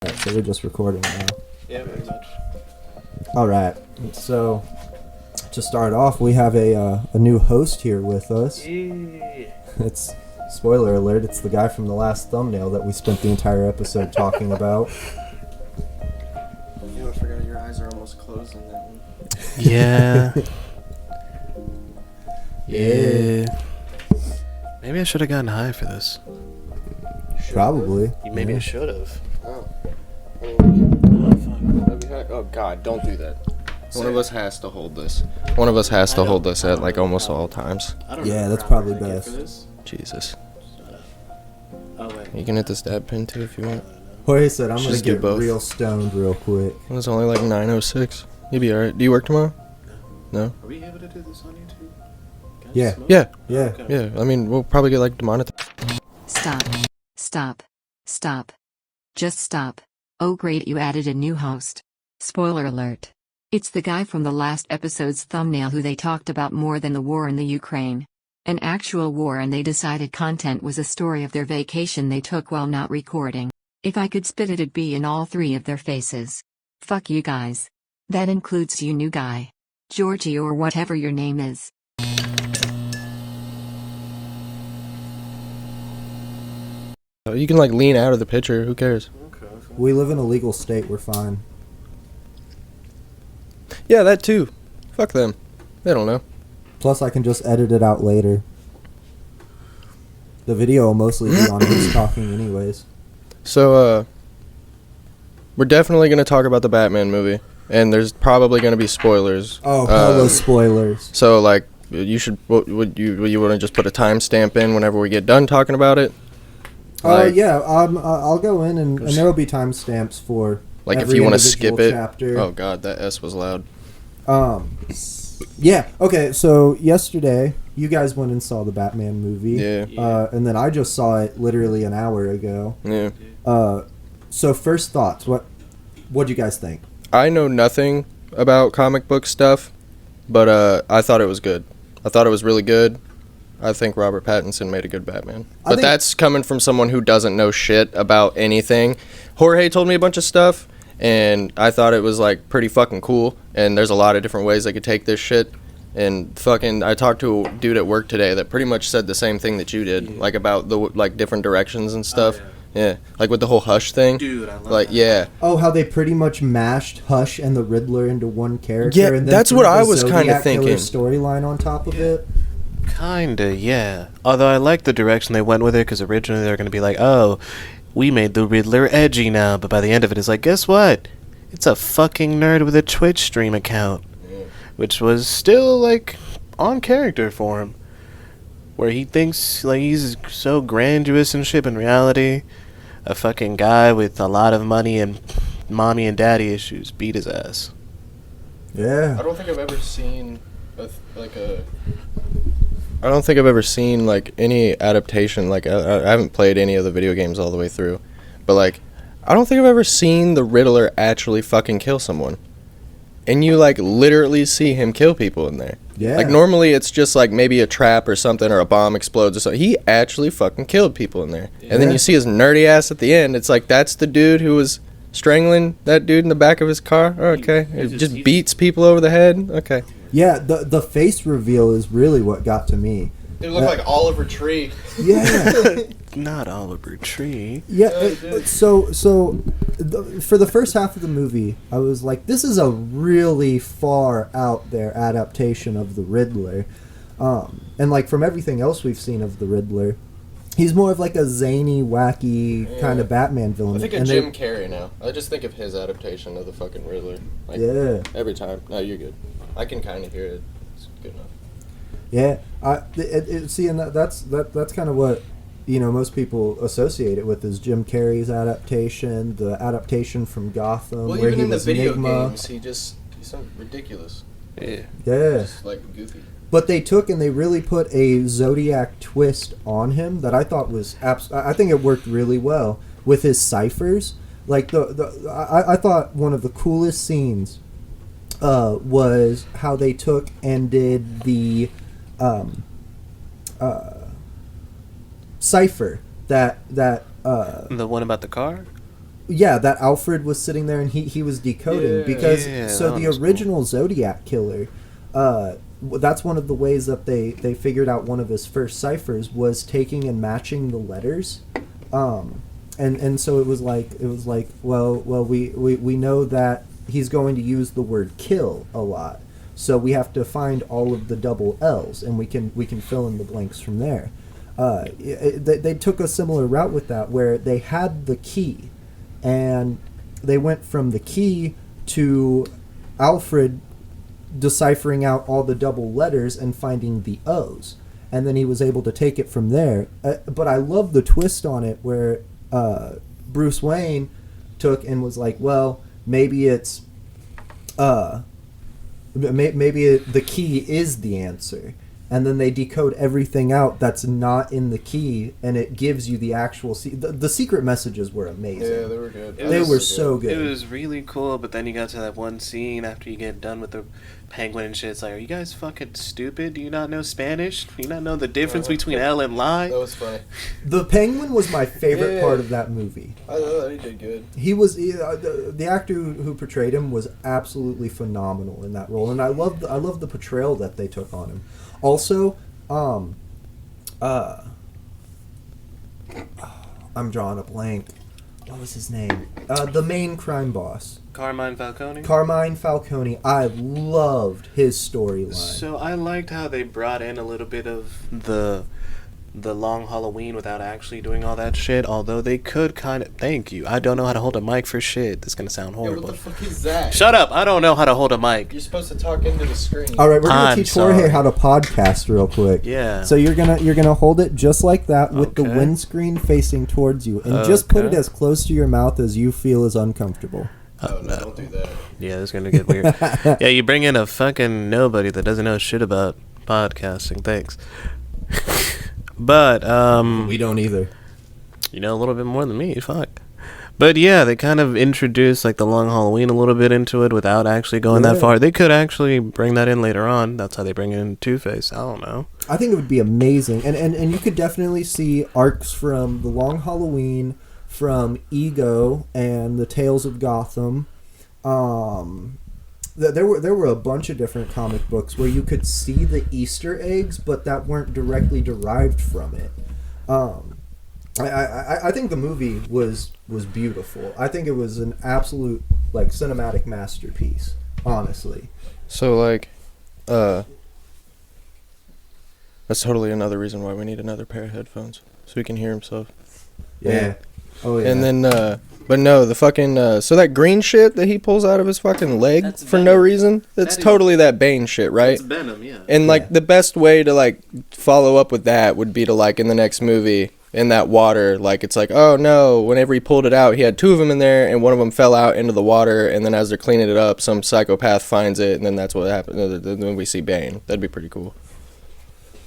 Alright, so we're just recording now. Yeah, pretty much. Alright, so to start off, we have a new host here with us. Yeah. It's, spoiler alert, it's the guy from the last thumbnail that we spent the entire episode talking about. You know, I forgot your eyes are almost closed in that one. Yeah. Yeah. Maybe I should have gotten high for this. Probably. Maybe yeah. I should have. Oh. Oh, Oh, God, don't do that. One of us has to hold this. One of us has to hold this at, like, almost all times. Yeah, that's probably best. Jesus. Oh, wait. You can hit the stab pin, too, if you want. Jorge said, I'm Just gonna do get both. real stoned real quick. It was only, like, 9:06. You'll be alright. Do you work tomorrow? No? Are we able to do this on YouTube? Can I Yeah. smoke? Yeah. Yeah. Okay. Yeah, I mean, we'll probably get, like, demonetized. Stop. Stop. Stop. Just stop. Oh great, you added a new host. Spoiler alert. It's the guy from the last episode's thumbnail who they talked about more than the war in the Ukraine. An actual war, and they decided content was a story of their vacation they took while not recording. If I could spit it'd be in all three of their faces. Fuck you guys. That includes you, new guy. Georgie or whatever your name is. You can, like, lean out of the picture. Who cares? Okay. We live in a legal state, we're fine. Yeah, that, too. Fuck them. They don't know. Plus, I can just edit it out later. The video will mostly be on us talking anyways. So, we're definitely going to talk about the Batman movie, and there's probably going to be spoilers. Oh, hella spoilers. So, like, you should, would you want to just put a timestamp in whenever we get done talking about it? Yeah, I'll go in and there will be timestamps for Like, if every you want to individual skip it. chapter. Oh, God, that S was loud. Yeah, okay, so yesterday, you guys went and saw the Batman movie. Yeah. And then I just saw it literally an hour ago. Yeah. So first thoughts, what'd you guys think? I know nothing about comic book stuff, but I thought it was good. I thought it was really good. I think Robert Pattinson made a good Batman. But that's coming from someone who doesn't know shit about anything. Jorge told me a bunch of stuff, and I thought it was, like, pretty fucking cool. And there's a lot of different ways they could take this shit. And fucking, I talked to a dude at work today that pretty much said the same thing that you did, like, about the, like, different directions and stuff. Yeah, like with the whole Hush thing. Dude, I love like, that. yeah. Oh, how they pretty much mashed Hush and the Riddler into one character. Yeah, and then that's threw what the I was kinda Zodiac Killer thinking. storyline on top of it. Kinda, yeah. Although I like the direction they went with it, because originally they were going to be like, oh, we made the Riddler edgy now, but by the end of it, it's like, guess what? It's a fucking nerd with a Twitch stream account. Yeah. Which was still, like, on character for him. Where he thinks, like, he's so grandiose and shit, but in reality, a fucking guy with a lot of money and mommy and daddy issues beat his ass. Yeah. I don't think I've ever seen I don't think I've ever seen, like, any adaptation. Like, I haven't played any of the video games all the way through, but, like, I don't think I've ever seen the Riddler actually fucking kill someone. And you, like, literally see him kill people in there. Yeah. Like, normally it's just, like, maybe a trap or something, or a bomb explodes or something. He actually fucking killed people in there. And then Yeah. you see his nerdy ass at the end. It's like, that's the dude who was strangling that dude in the back of his car? Oh, okay. It just beats people over the head? Okay. Yeah, the face reveal is really what got to me. It looked like Oliver Tree. Yeah. Not Oliver Tree. Yeah, so for the first half of the movie, I was like, this is a really far out there adaptation of the Riddler. And like from everything else we've seen of the Riddler, he's more of like a zany, wacky kind of Batman villain. I think of And Jim Carrey now. I just think of his adaptation of the fucking Riddler. Like, Yeah. every time. No, you're good. I can kind of hear it. It's good enough. Yeah, see, and that's kind of what most people associate it with is Jim Carrey's adaptation, the adaptation from Gotham, Well, where even he in the was video Enigma. games, he's so ridiculous. Yeah. Yeah, Just, like, goofy. but they took and they really put a Zodiac twist on him that I thought was I think it worked really well with his ciphers. Like I thought one of the coolest scenes was how they took and did the cipher that The one about the car? Yeah, that Alfred was sitting there and he was decoding because the original Zodiac killer, that's one of the ways that they figured out one of his first ciphers was taking and matching the letters, and so it was like well we know that he's going to use the word kill a lot, so we have to find all of the double L's and we can fill in the blanks from there. They took a similar route with that where they had the key. And they went from the key to Alfred deciphering out all the double letters and finding the O's. And then he was able to take it from there. But I love the twist on it where Bruce Wayne took and was like, well, maybe it's... the key is the answer. And then they decode everything out that's not in the key, and it gives you the actual... The secret messages were amazing. Yeah, they were good. They were so good. It was really cool, but then you got to that one scene after you get done with the penguin and shit. It's like, are you guys fucking stupid? Do you not know Spanish? Do you not know the difference between L and lie? That was funny. The penguin was my favorite part of that movie. I thought he did good. He was... the actor who portrayed him was absolutely phenomenal in that role, and I love the portrayal that they took on him. Also, I'm drawing a blank. What was his name? The main crime boss. Carmine Falcone? Carmine Falcone. I loved his storyline. So I liked how they brought in a little bit of the long Halloween without actually doing all that shit, although they could kind of... Thank you. I don't know how to hold a mic for shit. This is going to sound horrible. Yeah, what the fuck is that? Shut up. I don't know how to hold a mic. You're supposed to talk into the screen. All right, we're going to teach Jorge sorry. how to podcast real quick. Yeah. So you're gonna hold it just like that with the windscreen facing towards you, and just put it as close to your mouth as you feel is uncomfortable. Oh, no, don't do that. Yeah, this is going to get weird. Yeah, you bring in a fucking nobody that doesn't know shit about podcasting. Thanks. But, we don't either. You know a little bit more than me, fuck. But yeah, they kind of introduced like the Long Halloween a little bit into it without actually going that far. They could actually bring that in later on. That's how they bring in Two-Face. I don't know. I think it would be amazing. And you could definitely see arcs from the Long Halloween, from Ego and the Tales of Gotham. There were a bunch of different comic books where you could see the Easter eggs, but that weren't directly derived from it. I think the movie was beautiful. I think it was an absolute like cinematic masterpiece, honestly. So like, that's totally another reason why we need another pair of headphones so he can hear himself. Yeah. Oh yeah. And then, but no, the fucking so that green shit that he pulls out of his fucking leg That's for Venom. No reason. That's totally that Bane shit, right? It's Venom, yeah. And like the best way to like follow up with that would be to like in the next movie in that water, like it's like, oh no, whenever he pulled it out, he had two of them in there and one of them fell out into the water, and then as they're cleaning it up, some psychopath finds it, and then that's what happened. Then we see Bane. That'd be pretty cool.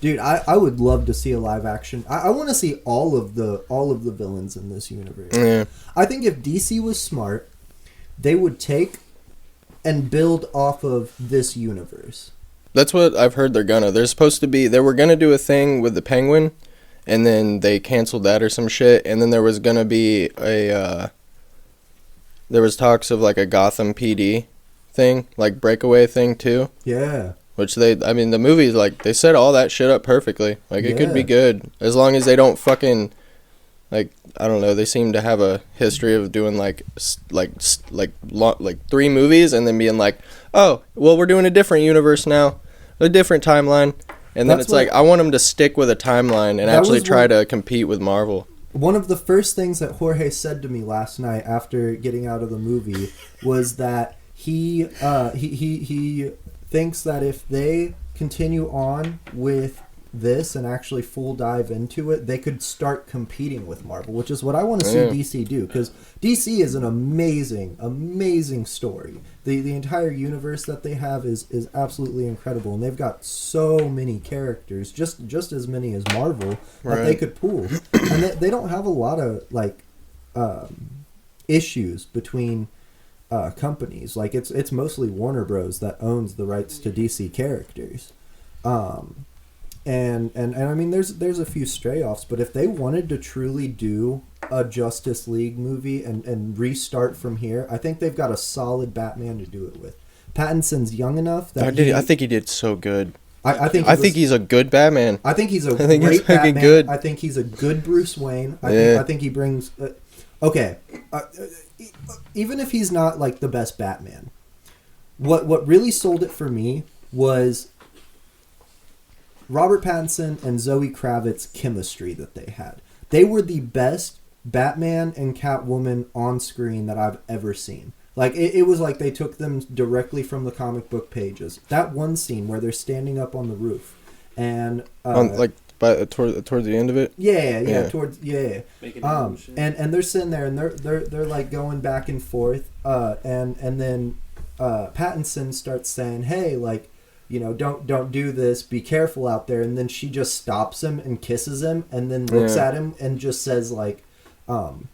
Dude, I would love to see a live action. I want to see all of the villains in this universe. Yeah. I think if DC was smart, they would take and build off of this universe. That's what I've heard they're gonna. They were gonna do a thing with the Penguin, and then they canceled that or some shit, and then there was gonna be there was talks of like a Gotham PD thing, like breakaway thing too. Yeah. Which the movies, like, they set all that shit up perfectly. Like, it could be good. As long as they don't fucking, like, I don't know, they seem to have a history of doing, like 3 movies and then being like, oh, well, we're doing a different universe now, a different timeline. And then it's like, I want them to stick with a timeline and actually try to compete with Marvel. One of the first things that Jorge said to me last night after getting out of the movie was that he thinks that if they continue on with this and actually full dive into it, they could start competing with Marvel, which is what I want to see DC do, because DC is an amazing story. The entire universe that they have is absolutely incredible, and they've got so many characters, just as many as Marvel, that they could pool. And they don't have a lot of like issues between companies. Like it's mostly Warner Bros. That owns the rights to DC characters, and I mean there's a few stray offs, but if they wanted to truly do a Justice League movie and restart from here, I think they've got a solid Batman to do it with. Pattinson's young enough that I think he did so good. I think he's a good Batman. I think he's a great Batman. Good. I think he's a good Bruce Wayne. I think he brings. Even if he's not like the best Batman, what really sold it for me was Robert Pattinson and Zoe Kravitz's chemistry that they had. They were the best Batman and Catwoman on screen that I've ever seen. Like, it was like they took them directly from the comic book pages. That one scene where they're standing up on the roof and... toward the end of it? Yeah. And they're sitting there and they're like going back and forth. And then Pattinson starts saying, hey, like, you know, don't do this, be careful out there. And then she just stops him and kisses him and then looks at him and just says, like, don't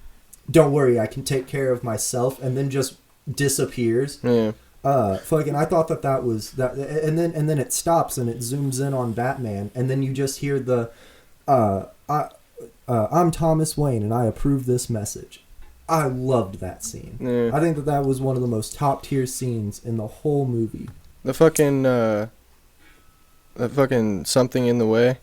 worry, I can take care of myself, and then just disappears. I thought that was that, and then it stops and it zooms in on Batman, and then you just hear the I'm Thomas Wayne and I approve this message. I loved that scene. I think that was one of the most top tier scenes in the whole movie. The fucking Something in the Way,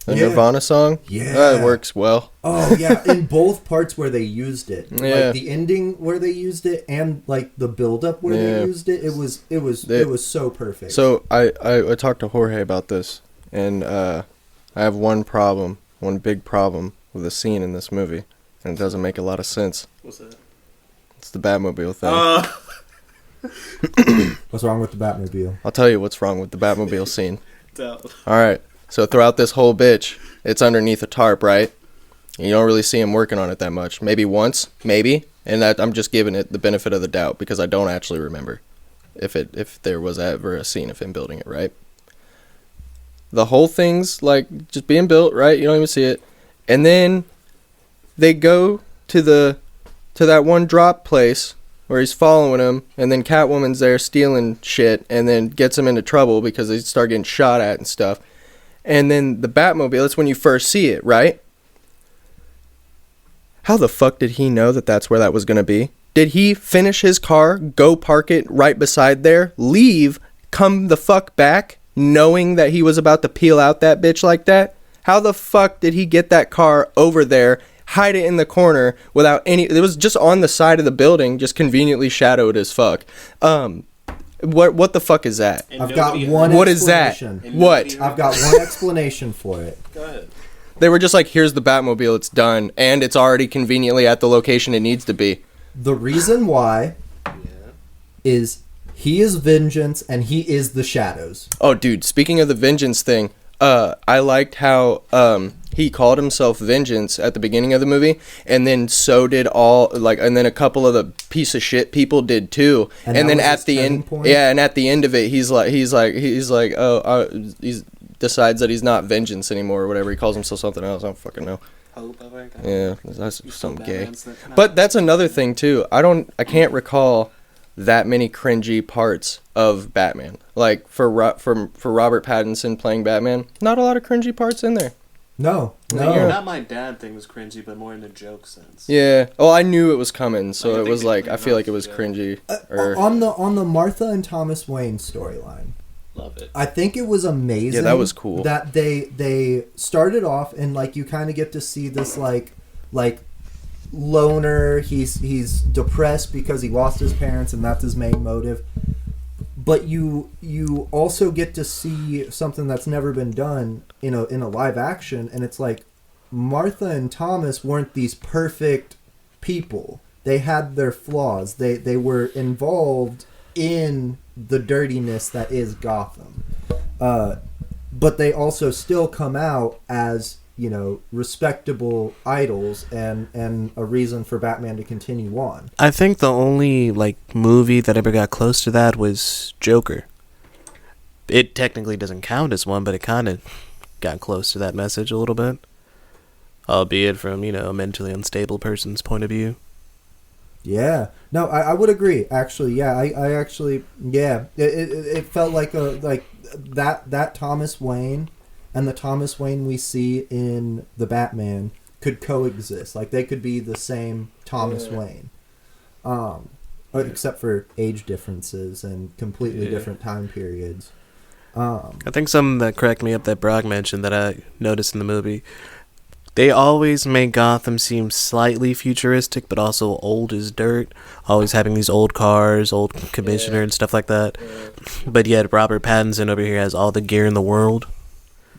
the Nirvana song. That works well. Oh yeah, in both parts where they used it, like the ending where they used it, and like the build up where they used it. It was so perfect. So I talked to Jorge about this, and I have one big problem with the scene in this movie, and it doesn't make a lot of sense. What's that? It's the Batmobile thing. What's wrong with the Batmobile? I'll tell you what's wrong with the Batmobile scene. All right. So throughout this whole bitch, it's underneath a tarp, right? And you don't really see him working on it that much. Maybe once, maybe. And that I'm just giving it the benefit of the doubt because I don't actually remember if there was ever a scene of him building it, right? The whole thing's like just being built, right? You don't even see it. And then they go to that one drop place where he's following him, and then Catwoman's there stealing shit, and then gets him into trouble because they start getting shot at and stuff. And then the Batmobile, that's when you first see it, right? How the fuck did he know that that's where that was going to be? Did he finish his car, go park it right beside there, leave, come the fuck back, knowing that he was about to peel out that bitch like that? How the fuck did he get that car over there, hide it in the corner without any... It was just on the side of the building, just conveniently shadowed as fuck. What the fuck is that? I've got one What is that? What? I've got one explanation for it. Go ahead. They were just like, here's the Batmobile, it's done, and it's already conveniently at the location it needs to be. The reason why is he is Vengeance and he is the Shadows. Oh, dude, speaking of the Vengeance thing, I liked how he called himself Vengence at the beginning of the movie, and then so did and then a couple of the piece of shit people did too. And then at the end, and at the end of it, he's like, he decides that he's not Vengeance anymore or whatever. He calls himself something else. I don't fucking know. Yeah, that's something gay. But that's another thing too. I can't recall that many cringy parts of Batman. Like for Robert Pattinson playing Batman, not a lot of cringy parts in there. No. Not my dad thing was cringy, but more in the joke sense. Yeah. Oh, I knew it was coming, so it was like I feel like it was cringy. On the Martha and Thomas Wayne storyline. Love it. I think it was amazing. Yeah, that was cool. That they started off and like you kind of get to see this like loner. He's depressed because he lost his parents and that's his main motive. But you also get to see something that's never been done in a live action, and it's like Martha and Thomas weren't these perfect people. They had their flaws. They were involved in the dirtiness that is Gotham. But they also still come out as, respectable idols and a reason for Batman to continue on. I think the only movie that ever got close to that was Joker. It technically doesn't count as one, but it kind of got close to that message a little bit. Albeit from, a mentally unstable person's point of view. Yeah. No, I would agree, actually. Yeah, I actually, yeah. It felt like that Thomas Wayne and the Thomas Wayne we see in the Batman could coexist. Like they could be the same Thomas Wayne, except for age differences and completely different time periods. I think something that cracked me up that Brock mentioned that I noticed in the movie, they always make Gotham seem slightly futuristic, but also old as dirt. Always having these old cars, old commissioner and stuff like that. But yet Robert Pattinson over here has all the gear in the world.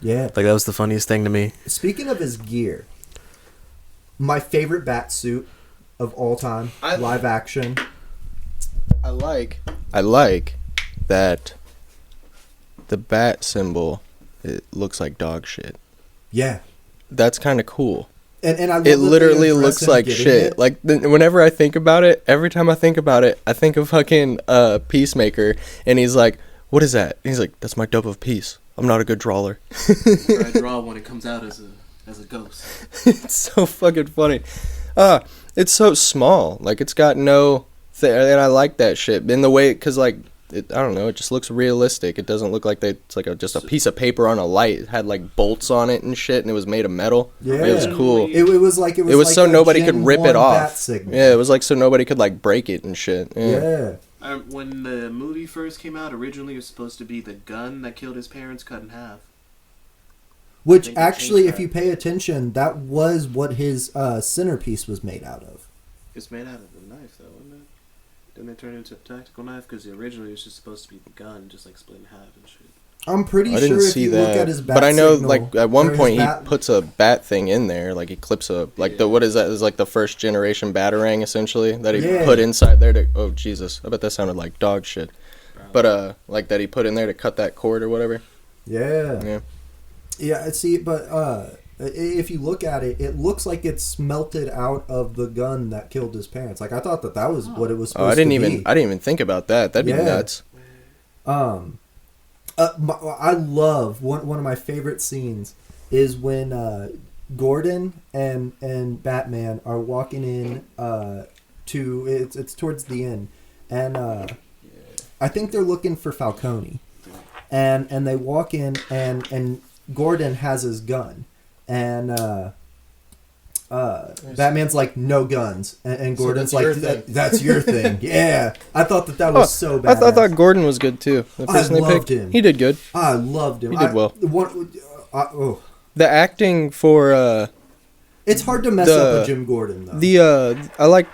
Yeah. Like, that was the funniest thing to me. Speaking of his gear, my favorite bat suit of all time, live action. I like that the bat symbol, it looks like dog shit. Yeah. That's kind of cool. And I love it literally looks like shit. Like whenever I think about it, every time I think about it, I think of fucking Peacemaker, and he's like, "What is that?" And he's like, "That's my dope of peace. I'm not a good drawer." I draw when it comes out as a ghost. It's so fucking funny. It's so small. Like it's got no, and I like that shit in the way because like. I don't know. It just looks realistic. It doesn't look like it's like just a piece of paper on a light. It had like bolts on it and shit, and it was made of metal. Yeah, it was cool. It was like so nobody could rip it off. Signal. Yeah, it was like so nobody could like break it and shit. Yeah. When the movie first came out, originally it was supposed to be the gun that killed his parents cut in half. Which actually, if you pay attention, that was what his centerpiece was made out of. It's made out of the knife, though, isn't it? Didn't they turn it into a tactical knife? Because originally it was just supposed to be the gun, just like split in half and shit. I'm pretty sure if you look at his bat but I know, signal, like at one point he puts a bat thing in there, like he clips a what is that? Is like the first generation batarang essentially that he put inside there to. Oh Jesus! I bet that sounded like dog shit. But like that he put in there to cut that cord or whatever. Yeah. See, but if you look at it, it looks like it's melted out of the gun that killed his parents. Like I thought that was what it was supposed to be. I didn't even think about that. That'd be nuts. I love one of my favorite scenes is when Gordon and Batman are walking in to it's towards the end, and I think they're looking for Falcone, and they walk in and Gordon has his gun. And Batman's like, no guns, and Gordon's so like, that's your thing. Yeah, I thought that was so bad. I thought Gordon was good too. The person I they loved picked, him. he did good. I loved him. He did well. The acting for it's hard to mess up a Jim Gordon though. I like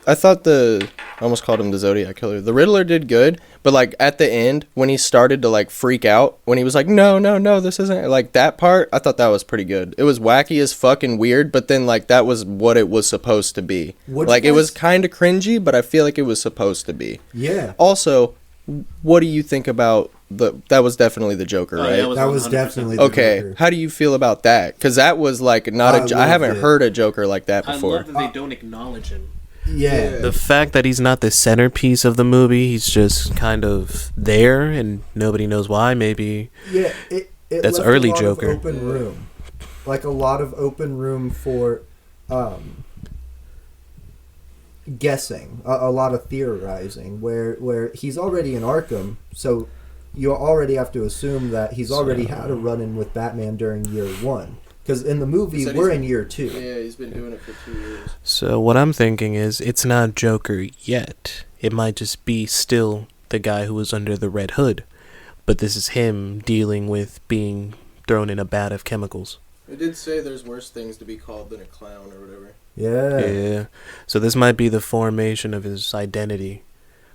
I thought I almost called him the Zodiac Killer. The Riddler did good, but like at the end when he started to like freak out, when he was like, no, this isn't like that part, I thought that was pretty good. It was wacky as fucking weird, but then like that was what it was supposed to be. It was kind of cringy, but I feel like it was supposed to be. Yeah. Also, what do you think about that was definitely the Joker, right? That was definitely the Joker. How do you feel about that? Because that was like I haven't heard a Joker like that before. I love that they don't acknowledge him. Yeah. The fact that he's not the centerpiece of the movie, he's just kind of there and nobody knows why. Maybe it that's left early a lot Joker. Of open room. Like a lot of open room for guessing, a lot of theorizing, where he's already in Arkham, so you already have to assume that he's already had a run-in with Batman during year one. Because in the movie, we're in year 2. Yeah, he's been doing it for 2 years. So what I'm thinking is, it's not Joker yet. It might just be still the guy who was under the Red Hood. But this is him dealing with being thrown in a bath of chemicals. It did say there's worse things to be called than a clown or whatever. Yeah. So this might be the formation of his identity.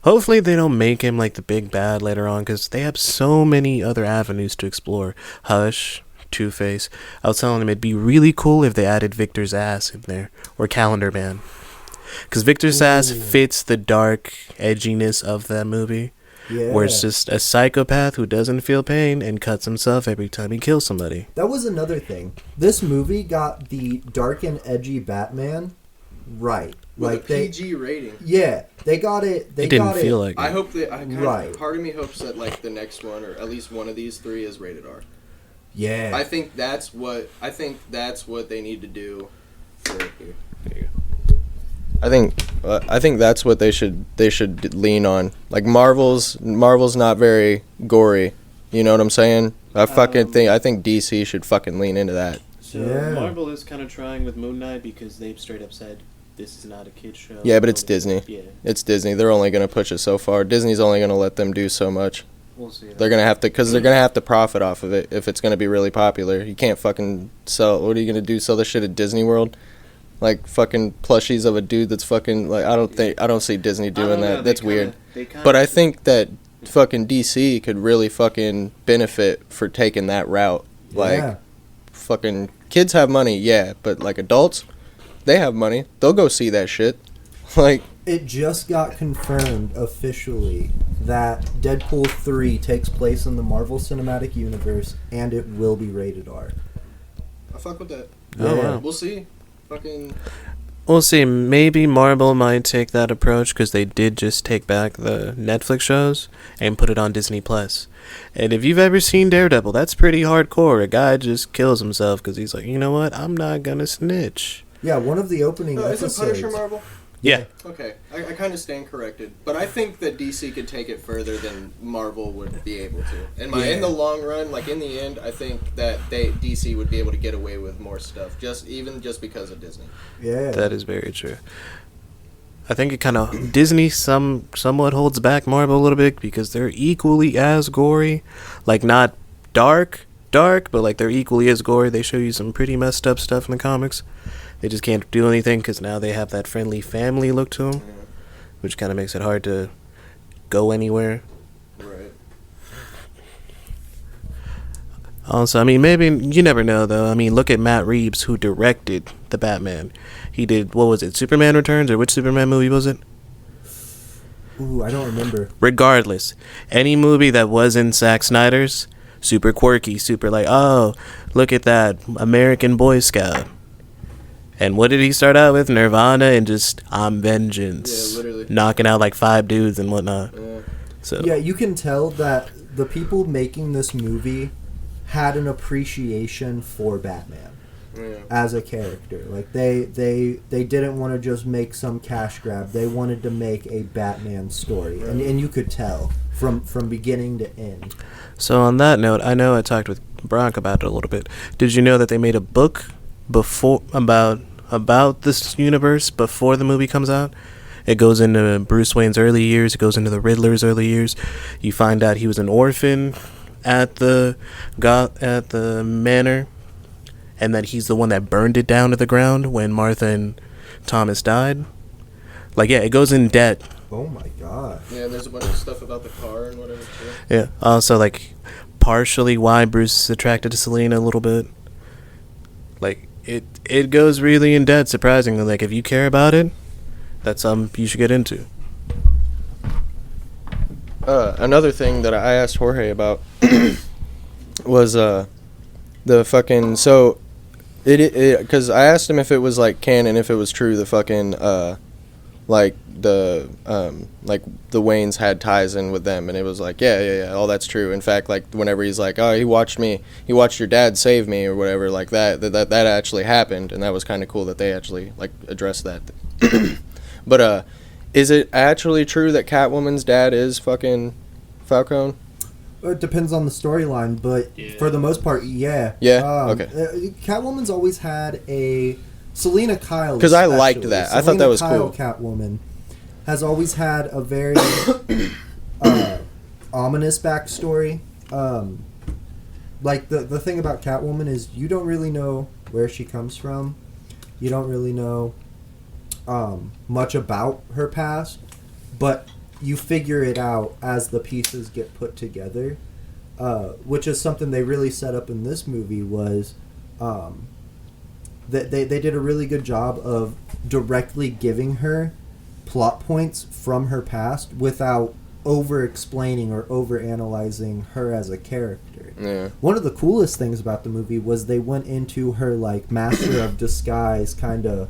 Hopefully they don't make him like the big bad later on, because they have so many other avenues to explore. Hush, Two-Face. I was telling him it'd be really cool if they added Victor's ass in there, or Calendar Man, because Victor's ass fits the dark edginess of that movie, where it's just a psychopath who doesn't feel pain and cuts himself every time he kills somebody. That was another thing. This movie got the dark and edgy Batman right. With like a PG rating. Yeah, they got it. It didn't feel like it. I hope that part of me hopes that like the next one, or at least one of these 3, is rated R. Yeah, I think that's what they need to do. For here. There you go. I think that's what they should lean on. Like Marvel's not very gory. You know what I'm saying? I think DC should fucking lean into that. So Yeah. Marvel is kind of trying with Moon Knight because they've straight up said this is not a kid's show. Yeah, but it's Disney. Yeah, It's Disney. They're only going to push it so far. Disney's only going to let them do so much. we'll see. They're going to have to, because they're going to have to profit off of it if it's going to be really popular. You can't fucking sell, what are you going to do, sell this shit at Disney World? Like fucking plushies of a dude that's fucking, like, I don't see Disney doing that. That's weird. But I think that fucking DC could really fucking benefit for taking that route. Like, Yeah. fucking kids have money, yeah, but like adults, they have money. They'll go see that shit. Like, It just got confirmed officially that Deadpool 3 takes place in the Marvel Cinematic Universe and it will be rated R. I fuck with that. Oh, Yeah. wow. We'll see. Fucking. We'll see. Maybe Marvel might take that approach because they did just take back the Netflix shows and put it on Disney Plus. And if you've ever seen Daredevil, that's pretty hardcore. A guy just kills himself because he's like, you know what? I'm not gonna snitch. Yeah, one of the opening Isn't episodes. Punisher Marvel? Yeah. Okay, I kind of stand corrected, but I think that DC could take it further than Marvel would be able to. In the long run, like in the end, I think that DC would be able to get away with more stuff, just because of Disney. Yeah. That is very true. I think it kind of Disney somewhat holds back Marvel a little bit because they're equally as gory, like not dark, but like they're equally as gory. They show you some pretty messed up stuff in the comics. They just can't do anything because now they have that friendly family look to them, which kind of makes it hard to go anywhere. Right. Also, I mean, maybe you never know though. I mean, look at Matt Reeves, who directed the Batman. He did, what was it, Superman Returns, or which Superman movie was it? Ooh, I don't remember. Regardless, any movie that wasn't Zack Snyder's, super quirky, super like, oh, look at that American Boy Scout. And what did he start out with? Nirvana and just, I'm Vengeance. Yeah, literally. Knocking out like 5 dudes and whatnot. Yeah. So Yeah, you can tell that the people making this movie had an appreciation for Batman as a character. Like they didn't want to just make some cash grab. They wanted to make a Batman story, and you could tell from beginning to end. So on that note, I know I talked with Brock about it a little bit. Did you know that they made a book before about this universe before the movie comes out? It goes into Bruce Wayne's early years. It goes into the Riddler's early years. You find out he was an orphan at the manor, and that he's the one that burned it down to the ground when Martha and Thomas died. Like, yeah, it goes in depth. Oh my god. Yeah, there's a bunch of stuff about the car and whatever too. Yeah. Also, like, partially why Bruce is attracted to Selena a little bit. Like, it goes really in depth, surprisingly. Like, if you care about it, that's something you should get into. Another thing that I asked Jorge about was the fucking, so it because I asked him if it was like canon, if it was true, the fucking like the Waynes had ties in with them, and it was like yeah, all that's true. In fact, like whenever he's like, oh, he watched your dad save me or whatever, like that actually happened, and that was kind of cool that they actually like addressed that. But is it actually true that Catwoman's dad is fucking Falcone? It depends on the storyline, but for the most part, yeah. Yeah? Okay. Catwoman's always had a Selena Kyle. Because I liked that. Selena I thought that was Kyle, cool. Catwoman has always had a very ominous backstory. Like the thing about Catwoman is you don't really know where she comes from. You don't really know much about her past, but you figure it out as the pieces get put together, which is something they really set up in this movie. Was that they did a really good job of directly giving her plot points from her past without over explaining or over analyzing her as a character. Yeah. One of the coolest things about the movie was they went into her like master of disguise kind of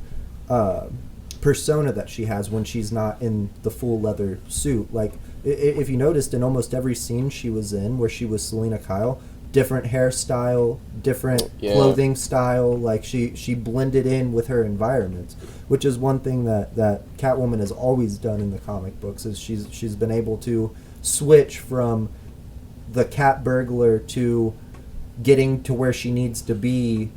persona that she has when she's not in the full leather suit. Like if you noticed, in almost every scene she was in where she was Selena Kyle, different hairstyle, different clothing style, like she blended in with her environments, which is one thing that Catwoman has always done in the comic books, is she's been able to switch from the cat burglar to getting to where she needs to be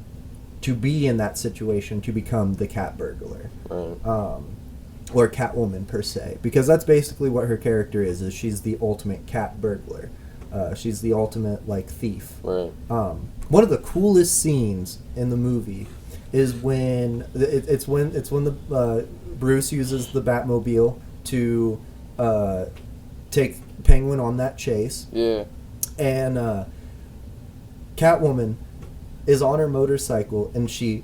to be in that situation to become the cat burglar. Right. Or Catwoman per se, because that's basically what her character is she's the ultimate cat burglar. She's the ultimate like thief. Right. One of the coolest scenes in the movie is when it's when the Bruce uses the Batmobile to take Penguin on that chase. Yeah. And Catwoman is on her motorcycle and she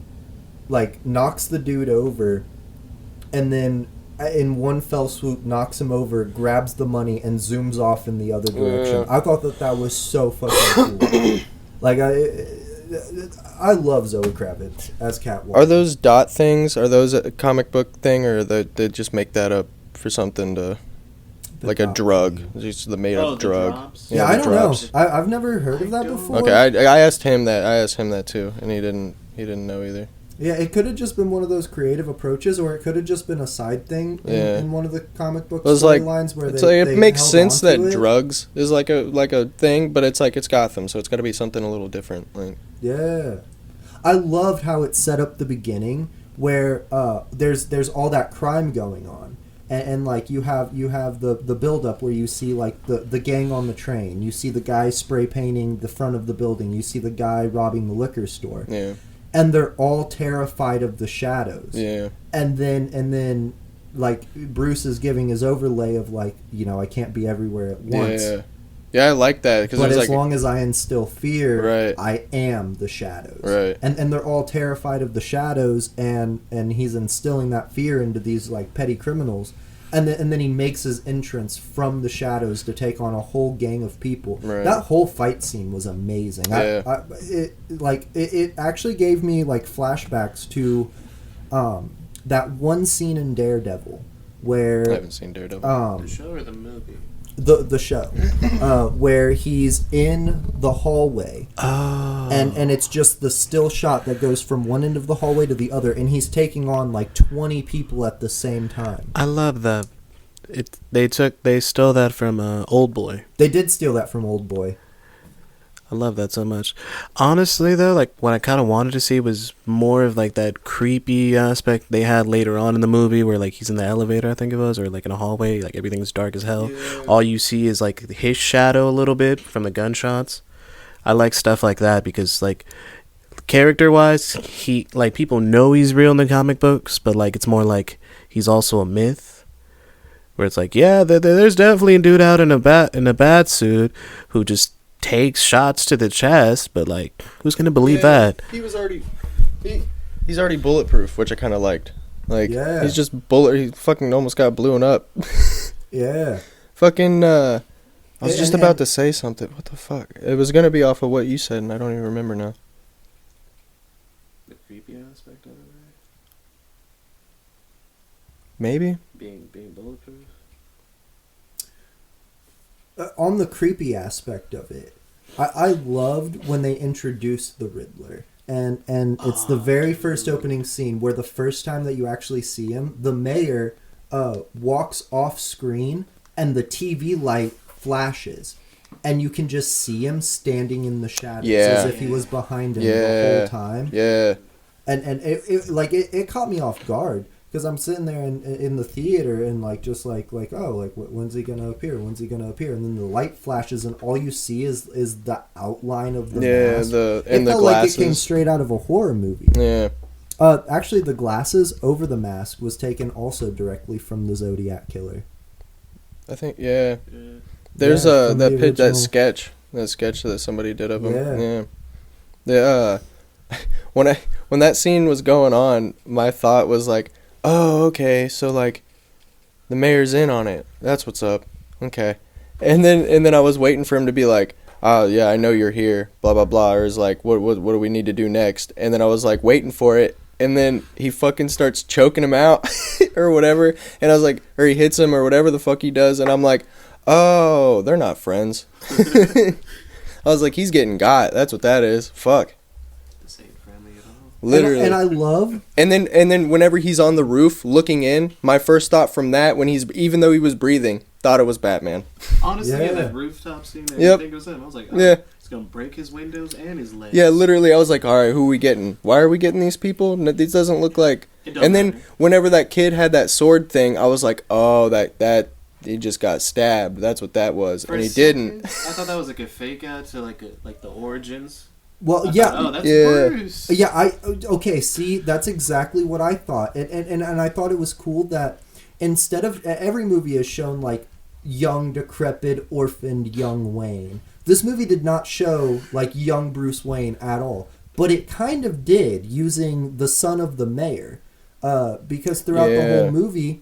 like knocks the dude over, and then in one fell swoop knocks him over, grabs the money, and zooms off in the other direction. I thought that was so fucking cool. Like I love Zoe Kravitz as Catwoman. Are those dot things? Are those a comic book thing, or they just make that up for something to, like a drug? Just the made up drug. Drops? Yeah, I don't drops. know. I've never heard of that before. Okay, I asked him that. I asked him that too, and he didn't know either. Yeah, it could have just been one of those creative approaches, or it could have just been a side thing in one of the comic book storylines where it makes sense that it. drugs is like a thing, but it's like it's Gotham, so it's got to be something a little different. Like, yeah, I loved how it set up the beginning where there's all that crime going on, and like you have the build up where you see like the gang on the train, you see the guy spray painting the front of the building, you see the guy robbing the liquor store. yeah. And they're all terrified of the shadows. Yeah. And then like Bruce is giving his overlay of like, you know, I can't be everywhere at once. Yeah. Yeah, I like that, But as long as I instill fear, right. I am the shadows. Right. And they're all terrified of the shadows, and he's instilling that fear into these like petty criminals. And then he makes his entrance from the shadows to take on a whole gang of people. Right. That whole fight scene was amazing. Yeah. It actually gave me like flashbacks to that one scene in Daredevil where I haven't seen Daredevil. The show or the movie? The show where he's in the hallway and it's just the still shot that goes from one end of the hallway to the other, and he's taking on like 20 people at the same time. I love that. They stole that from Old Boy. They did steal that from Old Boy. I love that so much. Honestly, though, like what I kind of wanted to see was more of like that creepy aspect they had later on in the movie, where like he's in the elevator, I think it was, or like in a hallway, like everything's dark as hell. Yeah. All you see is like his shadow a little bit from the gunshots. I like stuff like that because like character-wise, he like people know he's real in the comic books, but like it's more like he's also a myth. Where it's like, yeah, there's definitely a dude out in a bat suit who just takes shots to the chest, but like who's gonna believe that? He was already he's already bulletproof, which I kind of liked. Like he's just he fucking almost got blown up. Yeah. Fucking I was just about to say something. What the fuck? It was gonna be off of what you said, and I don't even remember now. The creepy aspect of it, right? Maybe being bulletproof. On the creepy aspect of it, I loved when they introduced the Riddler. And it's the very first opening scene where the first time that you actually see him, the mayor walks off screen and the TV light flashes. And you can just see him standing in the shadows as if he was behind him the whole time. Yeah. And it caught me off guard. Because I'm sitting there in the theater and when's he gonna appear? When's he gonna appear? And then the light flashes and all you see is the outline of the mask. The glasses. Like it came straight out of a horror movie. Yeah. Actually, the glasses over the mask was taken also directly from the Zodiac Killer. I think There's that sketch that somebody did of him. Yeah. When that scene was going on, my thought was like, oh, okay, so like the mayor's in on it. That's what's up. Okay. And then I was waiting for him to be like, oh yeah, I know you're here, blah blah blah, or is like, what do we need to do next? And then I was like waiting for it, and then he fucking starts choking him out or whatever, and I was like, or he hits him or whatever the fuck he does, and I'm like, oh, they're not friends. I was like, he's getting got. That's what that is. Fuck. Literally. And I love. And then whenever he's on the roof looking in, my first thought from that, even though he was breathing, thought it was Batman. Honestly, that rooftop scene, I didn't think it was him. I was like, it's It's gonna break his windows and his legs. Yeah, literally, I was like, all right, who are we getting? Why are we getting these people? No, these doesn't look like... And then matter. whenever that kid had that sword thing, I was like, oh, that he just got stabbed. That's what that was. For and a he second, didn't. I thought that was like a fake out to like the origins. Well, I yeah. thought, oh, that's Yeah. Bruce. Yeah, okay, see, that's exactly what I thought. And I thought it was cool that instead of... Every movie has shown, like, young, decrepit, orphaned young Wayne. This movie did not show, like, young Bruce Wayne at all. But it kind of did, using the son of the mayor. Because throughout the whole movie,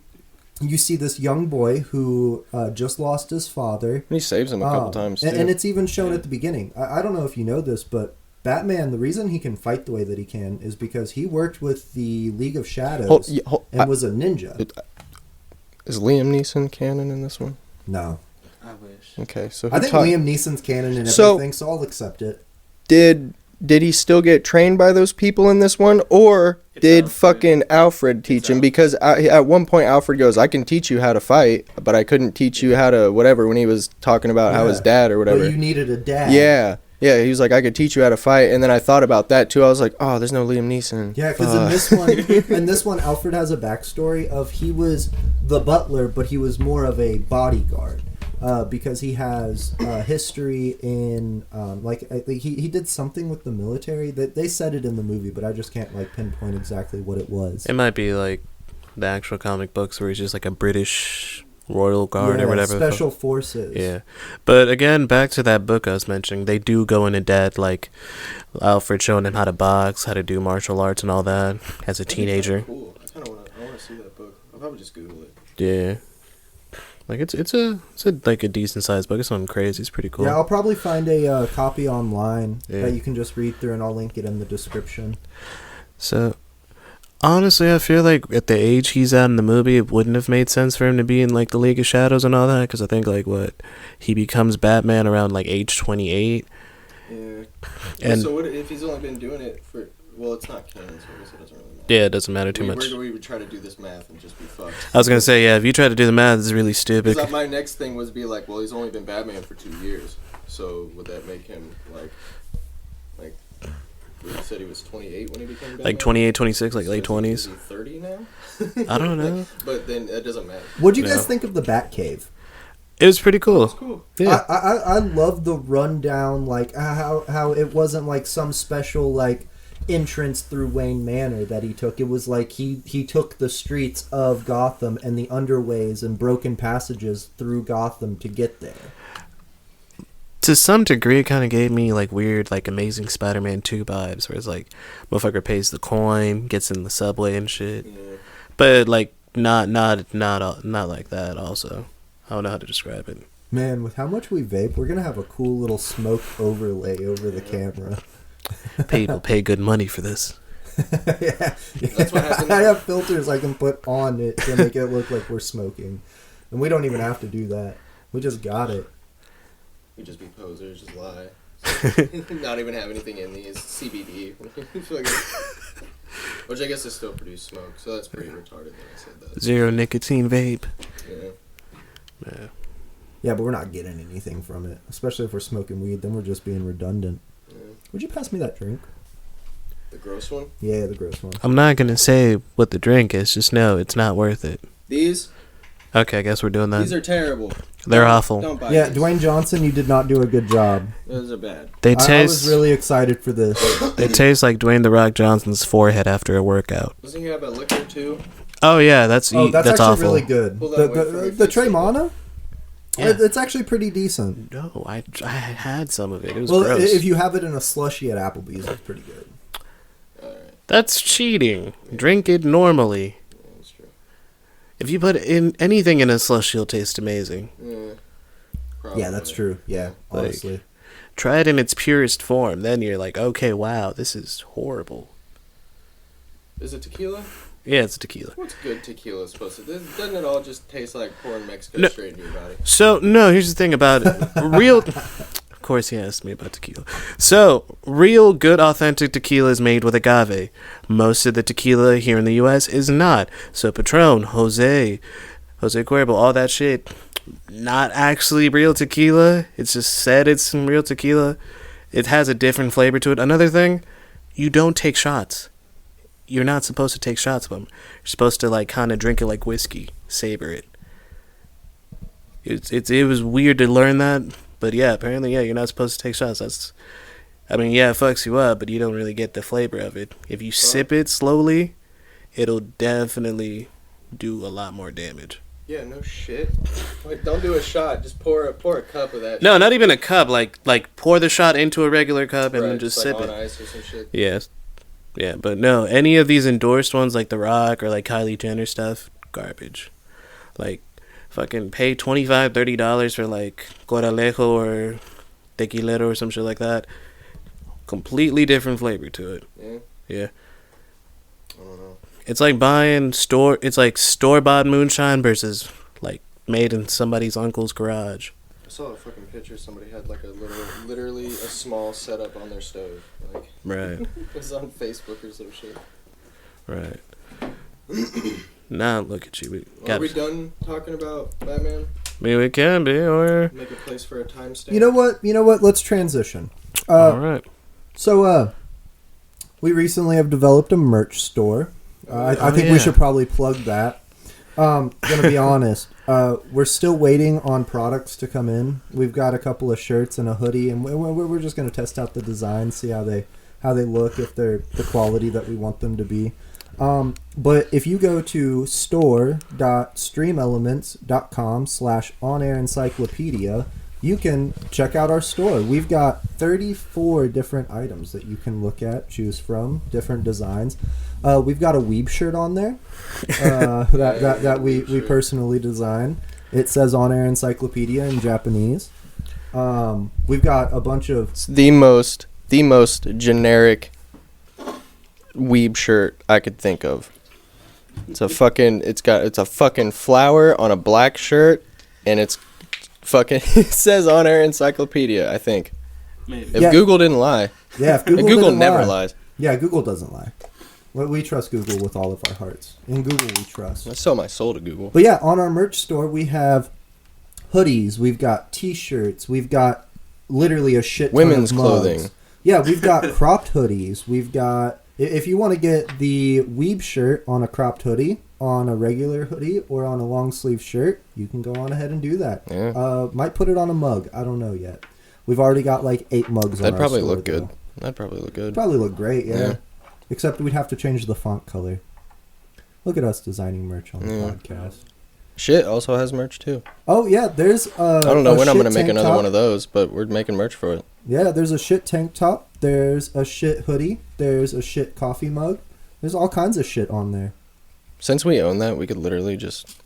you see this young boy who just lost his father. He saves him a couple times, too. And it's even shown at the beginning. I don't know if you know this, but Batman, the reason he can fight the way that he can is because he worked with the League of Shadows and was a ninja. Is Liam Neeson canon in this one? No. I wish. Okay, so I think Liam Neeson's canon and everything, so I'll accept it. Did he still get trained by those people in this one, or did Alfred. fucking Alfred teach him? Because at one point Alfred goes, "I can teach you how to fight, but I couldn't teach you how to whatever." When he was talking about how his dad or whatever, But you needed a dad. Yeah, he was like, "I could teach you how to fight," and then I thought about that too. I was like, "Oh, there's no Liam Neeson." Yeah, because in this one, Alfred has a backstory of he was the butler, but he was more of a bodyguard. Because he has history in he did something with the military that they said it in the movie, but I just can't like pinpoint exactly what it was. It might be like the actual comic books where he's just like a British Royal Guard or whatever. Special Forces. Yeah, but again, back to that book I was mentioning, they do go into depth, like Alfred showing him how to box, how to do martial arts, and all that as a teenager. Cool. I kind of want to see that book. I'll probably just Google it. Yeah. Like it's a like a decent sized book. It's something crazy. It's pretty cool. Yeah, I'll probably find a copy online Yeah. that you can just read through, and I'll link it in the description. So, honestly, I feel like at the age he's at in the movie, it wouldn't have made sense for him to be in like the League of Shadows and all that. Because I think like he becomes Batman around like age 28. Yeah. And so what if he's only been doing it for? Well, it's not canon, so I guess it doesn't really matter. yeah, it doesn't matter too much. We would try to do this math and just be fucked. I was gonna say if you try to do the math, it's really stupid. Because my next thing was be like, well, he's only been Batman for 2 years, so would that make him like you said he was 28 when he became Batman? Like 28, 26, like late 20s. Is he 30 now? I don't know. But then it doesn't matter. What'd you No. guys think of the Batcave? It was pretty cool. It's cool. Yeah. I love the rundown, like how it wasn't like some special like entrance through Wayne Manor that he took. It was like he took the streets of Gotham and the underways and broken passages through Gotham to get there. To some degree, it kind of gave me like weird, like Amazing Spider-Man 2 vibes, where it's like, motherfucker pays the coin, gets in the subway and shit. Yeah. But like, not like that. Also, I don't know how to describe it. Man, with how much we vape, we're gonna have a cool little smoke overlay over the camera. People pay good money for this. Yeah. That's what happens. I have filters I can put on it to make it look like we're smoking, and we don't even have to do that. We just got it. We just be posers, just lie. Not even have anything in these. CBD. Which I guess is still produce smoke, so that's pretty retarded that I said that. Zero nicotine vape. Yeah. Yeah. Yeah, but we're not getting anything from it, especially if we're smoking weed. Then we're just being redundant. Yeah. Would you pass me that drink? The gross one? Yeah, the gross one. I'm not gonna say what the drink is. Just know it's not worth it. These? Okay, I guess we're doing These that. are terrible. They're awful. Don't buy Yeah, these. Dwayne Johnson, you did not do a good job. Those are bad. They I taste. was really excited for this. They taste like Dwayne the Rock Johnson's forehead after a workout. Doesn't he have a liquor too? Oh yeah, that's Oh, that's actually awful. really good. Pull that away from The me. Tremana? Yeah. It's actually pretty decent. No, I had some of it. It was Well, gross. if you have it in a slushy at Applebee's, it's pretty good. Alright. That's cheating. Drink it normally. Yeah, that's true. If you put in anything in a slush, it'll taste amazing. Yeah. Probably. Yeah, that's true. Yeah, Like- honestly. Try it in its purest form. Then you're like, okay, wow, this is horrible. Is it tequila? Yeah, it's tequila. What's good tequila supposed to? Doesn't it all just taste like pouring Mexico No. straight into your body? So, no, here's the thing about it. Of course he asked me about tequila. So, real good authentic tequila is made with agave. Most of the tequila here in the U.S. is not. So, Patron, Jose Cuervo, all that shit, not actually real tequila. It's just said it's some real tequila. It has a different flavor to it. Another thing, you don't take shots. You're not supposed to take shots of them. You're supposed to like kind of drink it like whiskey, savor it. It was weird to learn that, but yeah, apparently you're not supposed to take shots. It fucks you up, but you don't really get the flavor of it. If you sip it slowly, it'll definitely do a lot more damage. Yeah, no shit. Like, don't do a shot. Just pour a cup of that. No, shit. not even a cup. Like pour the shot into a regular cup and then just like sip on it. Ice or some shit. Yes. Yeah, but no, any of these endorsed ones like The Rock or like Kylie Jenner stuff, garbage. Like, fucking pay $25, $30 for like Coralejo or Tequilero or some shit like that. Completely different flavor to it. Yeah. Yeah. I don't know. It's like buying store-bought moonshine versus like made in somebody's uncle's garage. I saw a fucking picture. Somebody had like literally a small setup on their stove. Like, Right. it was on Facebook or some shit. Right. Now look at you. Are we done talking about Batman? I mean, we can be, or Make a place for a timestamp. You know what? Let's transition. all right. So, we recently have developed a merch store. I think we should probably plug that. Gonna be honest, we're still waiting on products to come in. We've got a couple of shirts and a hoodie, and we're just gonna test out the design, see how they look, if they're the quality that we want them to be. But if you go to store.streamelements.com/OnAirEncyclopedia, you can check out our store. We've got 34 different items that you can look at, choose from, different designs. We've got a Weeb shirt on there that we personally designed. It says OnAirEncyclopedia in Japanese. We've got a bunch of... It's the most generic Weeb shirt I could think of. It's a fucking flower on a black shirt, and it's fucking it says OnAirEncyclopedia, I think. Maybe. If Google didn't lie. Yeah, if Google Google didn't never lie. lies. Yeah, Google doesn't lie. We trust Google with all of our hearts. In Google, we trust. I sell my soul to Google. But yeah, on our merch store, we have hoodies, we've got T-shirts, we've got literally a shit ton Women's of mugs. clothing. Yeah, we've got cropped hoodies. We've got... If you want to get the Weeb shirt on a cropped hoodie, on a regular hoodie, or on a long sleeve shirt, you can go on ahead and do that. Yeah. Might put it on a mug. I don't know yet. We've already got like 8 mugs on our That'd probably store, look good. though. That'd probably look good. Probably look great, yeah. Yeah. Except we'd have to change the font color. Look at us designing merch on the podcast. Shit also has merch too. Oh yeah, there's I don't know when I'm gonna shit make tank another top. one of those, but we're making merch for it. Yeah, there's a shit tank top. There's a shit hoodie. There's a shit coffee mug. There's all kinds of shit on there. Since we own that, we could literally just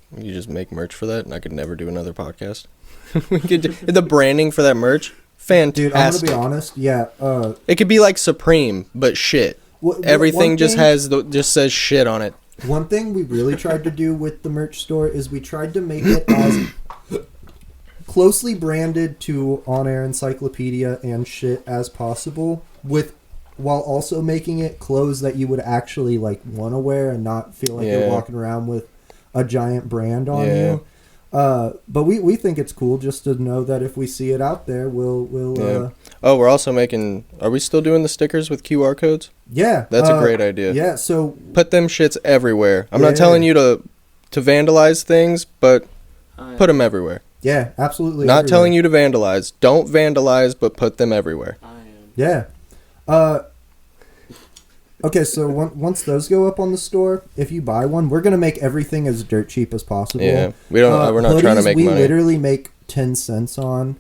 make merch for that, and I could never do another podcast. We could do the branding for that merch. Fantastic. Dude, I'm gonna be honest. Yeah. It could be like Supreme, but shit. Everything just says shit on it. One thing we really tried to do with the merch store is we tried to make it as closely branded to On Air Encyclopedia and shit as possible, while also making it clothes that you would actually like want to wear and not feel like you're walking around with a giant brand on you. But we think it's cool just to know that if we see it out there, we'll we're also making... Are we still doing the stickers with QR codes? Yeah. That's a great idea. Yeah, so... Put them shits everywhere. I'm not telling you to vandalize things, but put them everywhere. Yeah, absolutely. Not telling you to vandalize. Don't vandalize, but put them everywhere. I am. Yeah. Okay, so once those go up on the store, if you buy one, we're gonna make everything as dirt cheap as possible. Yeah, we're not trying to make we money. We literally make 10 cents on.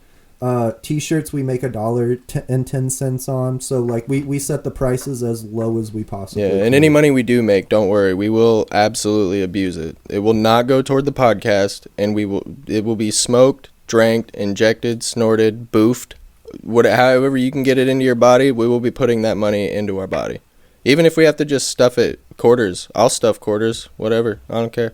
T-shirts we make $1.10 on. So like we set the prices as low as we possibly can. And any money we do make, don't worry, we will absolutely abuse it. It will not go toward the podcast, and it will be smoked, drank, injected, snorted, boofed, however you can get it into your body. We will be putting that money into our body. Even if we have to just stuff it quarters, I'll stuff quarters, whatever. I don't care.